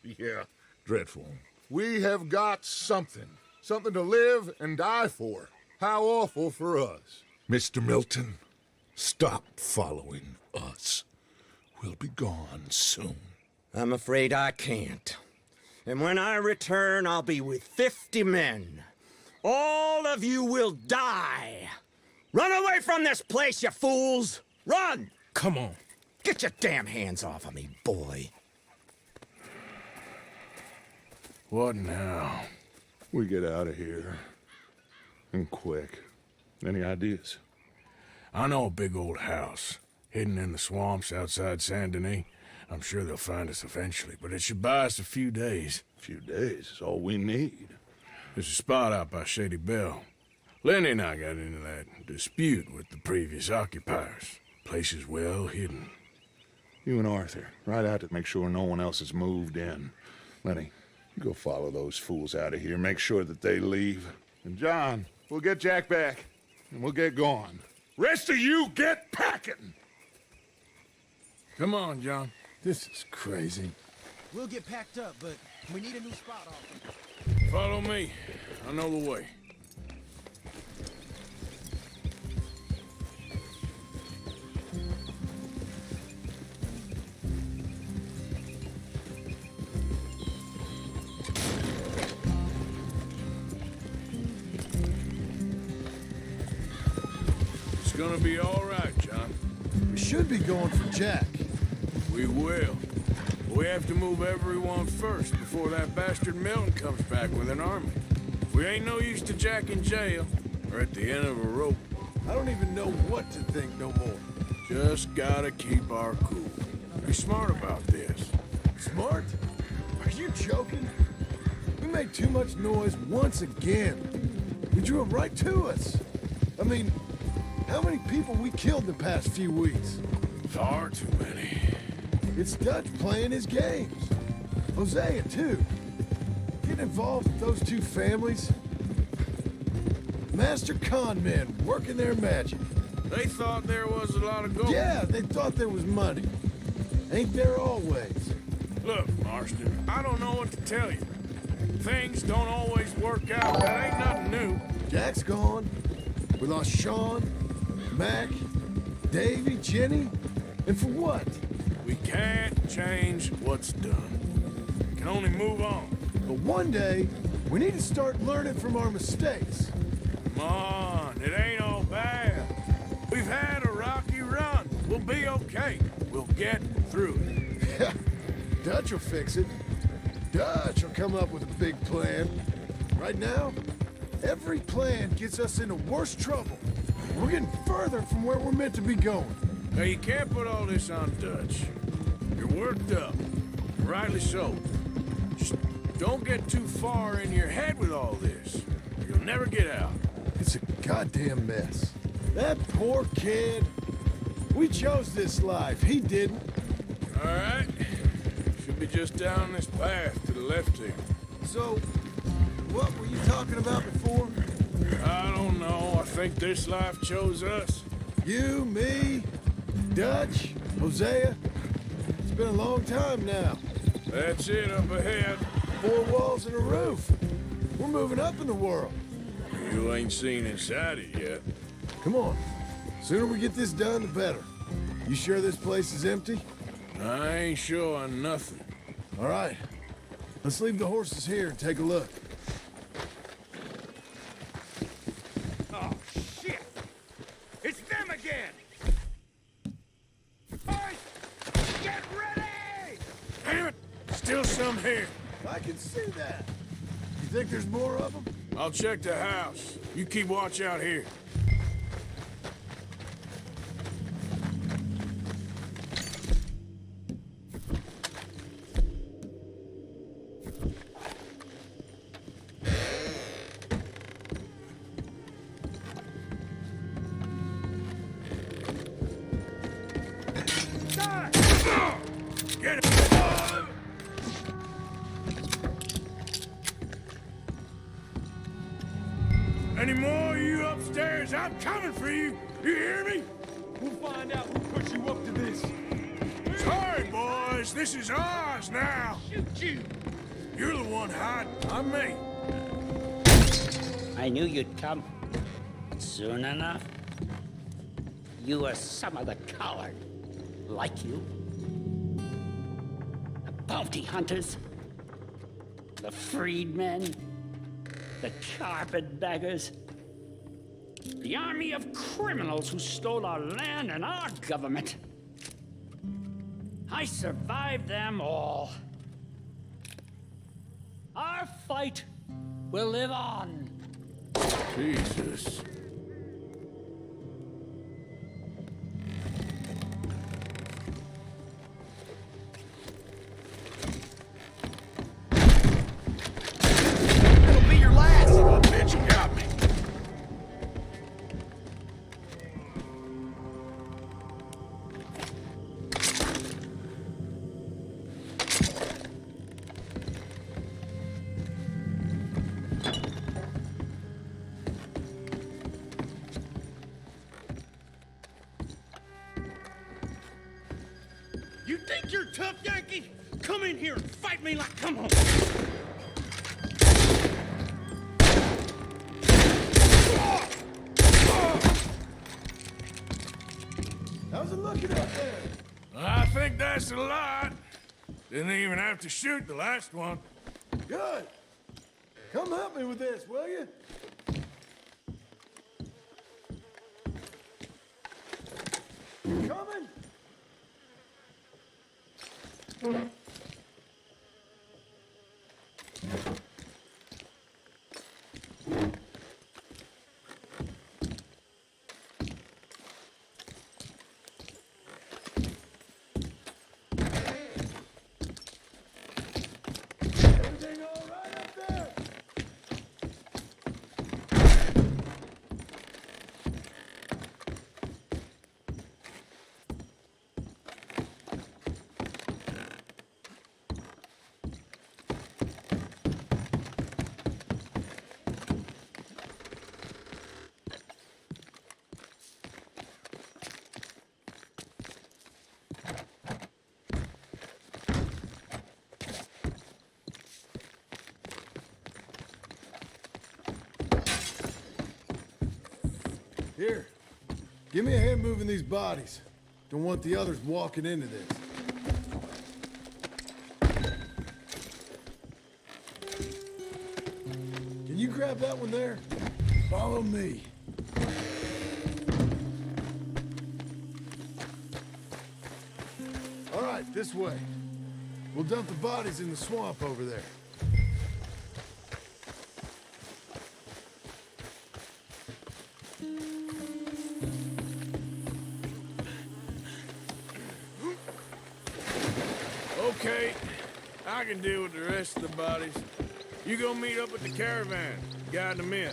Yeah, dreadful. We have got something. Something to live and die for. How awful for us. Mr. Milton, stop following us. We'll be gone soon. I'm afraid I can't. And when I return, I'll be with 50 men. All of you will die. Run away from this place, you fools! Run! Come on. Get your damn hands off of me, boy. What now? We get out of here. And quick. Any ideas? I know a big old house, hidden in the swamps outside Saint Denis. I'm sure they'll find us eventually, but it should buy us a few days. A few days is all we need. There's a spot out by Shady Bell. Lenny and I got into that dispute with the previous occupiers. Place is well hidden. You and Arthur, ride out to make sure no one else has moved in. Lenny, you go follow those fools out of here. Make sure that they leave. And John, we'll get Jack back, and we'll get going. Rest of you, get packing! Come on, John. This is crazy. We'll get packed up, but we need a new spot off. Follow me. I know the way. It's gonna be all right, John. We should be going for Jack. We will. But we have to move everyone first before that bastard Milton comes back with an army. We ain't no use to Jack in jail or at the end of a rope. I don't even know what to think no more. Just gotta keep our cool. Be smart about this. Smart? Are you joking? We made too much noise once again. We drew them right to us. I mean, how many people we killed the past few weeks? Far too many. It's Dutch playing his games. Hosea, too. Getting involved with those two families. Master con men working their magic. They thought there was a lot of gold. Yeah, they thought there was money. Ain't there always? Look, Marston, I don't know what to tell you. Things don't always work out. That ain't nothing new. Jack's gone. We lost Sean, Mac, Davy, Jenny. And for what? We can't change what's done. We can only move on. But one day, we need to start learning from our mistakes. Come on, it ain't all bad. We've had a rocky run. We'll be okay. We'll get through it. Dutch will fix it. Dutch will come up with a big plan. Right now, every plan gets us into worse trouble. We're getting further from where we're meant to be going. Now, you can't put all this on Dutch. You're worked up. Rightly so. Just don't get too far in your head with all this. You'll never get out. It's a goddamn mess. That poor kid. We chose this life. He didn't. All right. Should be just down this path to the left here. So, what were you talking about before? I don't know. I think this life chose us. You, me, Dutch, Hosea. It's been a long time now. That's it up ahead. 4 walls and a roof. We're moving up in the world. You ain't seen inside it yet. Come on. Sooner we get this done, the better. You sure this place is empty? I ain't sure on nothing. All right. Let's leave the horses here and take a look. Oh, shit! some here. I can see that. You think there's more of them? I'll check the house. You keep watch out here. Get it! Any more of you upstairs? I'm coming for you! You hear me? We'll find out who put you up to this. Sorry, boys. This is ours now. Shoot you! You're the one hiding. I'm me. I knew you'd come. Soon enough. You are some of the coward. Like you. The bounty hunters. The freedmen. The carpetbaggers. The army of criminals who stole our land and our government. I survived them all. Our fight will live on. Jesus. It'll be your last. Son of a bitch, you got me. You think you're tough, Yankee? Come in here and fight me like, come on. How's it looking up there? I think that's a lot. Didn't even have to shoot the last one. Good. Come help me with this, will you? Coming? Everything all right up there? Here, give me a hand moving these bodies. Don't want the others walking into this. Can you grab that one there? Follow me. All right, this way. We'll dump the bodies in the swamp over there. Okay, I can deal with the rest of the bodies. You go meet up with the caravan, guide them in.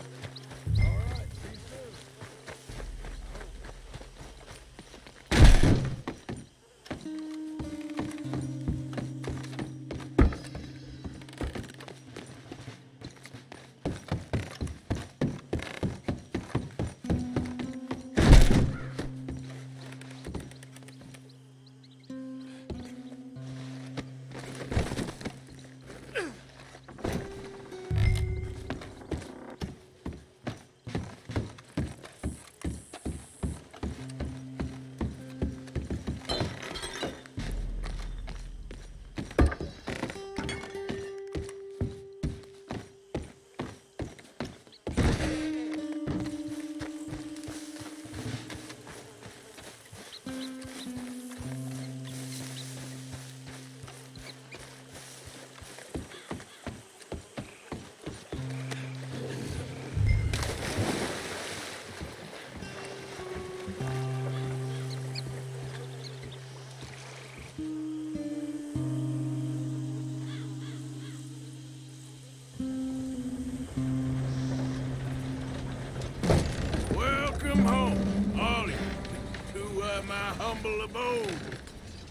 humble abode.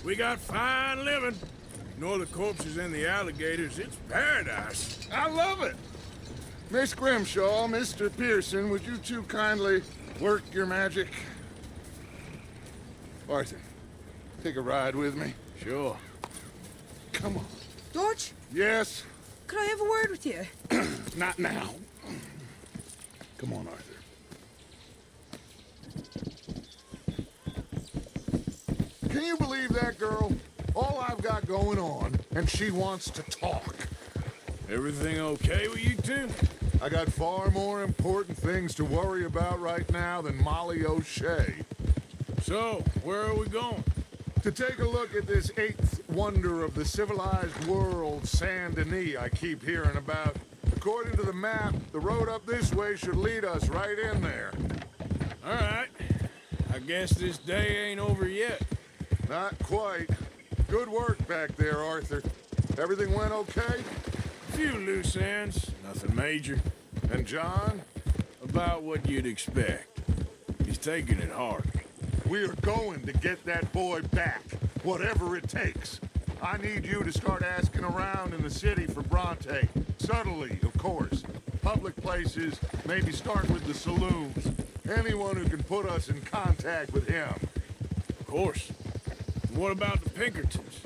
We got fine living. Ignore the corpses and the alligators. It's paradise. I love it. Miss Grimshaw, Mr. Pearson, would you two kindly work your magic? Arthur, take a ride with me. Sure. Come on. George? Yes? Could I have a word with you? Not now. Come on, Arthur. Can you believe that girl? All I've got going on, and she wants to talk. Everything okay with you two? I got far more important things to worry about right now than Molly O'Shea. So, where are we going? To take a look at this eighth wonder of the civilized world, Saint Denis, I keep hearing about. According to the map, the road up this way should lead us right in there. All right. I guess this day ain't over yet. Not quite. Good work back there, Arthur. Everything went okay? A few loose ends, nothing major. And John? About what you'd expect. He's taking it hard. We are going to get that boy back, whatever it takes. I need you to start asking around in the city for Bronte. Subtly, of course. Public places, maybe start with the saloons. Anyone who can put us in contact with him. Of course. What about the Pinkertons?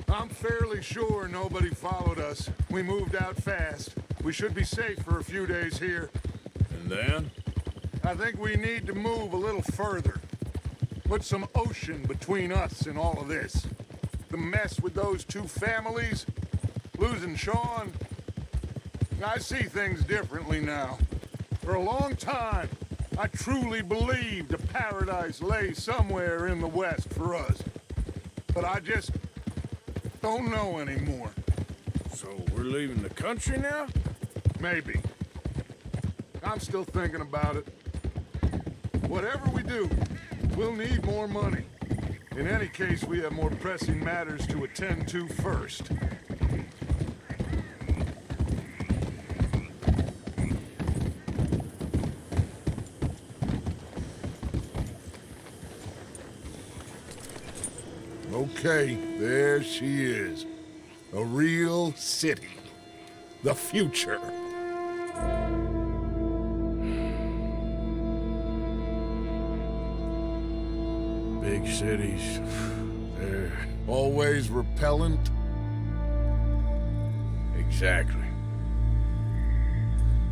I'm fairly sure nobody followed us. We moved out fast. We should be safe for a few days here. And then? I think we need to move a little further. Put some ocean between us and all of this. The mess with those two families, losing Sean. I see things differently now. For a long time, I truly believed a paradise lay somewhere in the West for us. But I just don't know anymore. So we're leaving the country now? Maybe. I'm still thinking about it. Whatever we do, we'll need more money. In any case, we have more pressing matters to attend to first. Okay, there she is. A real city. The future. Big cities. They're always repellent. Exactly.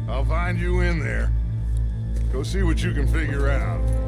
I'll find you in there. Go see what you can figure out.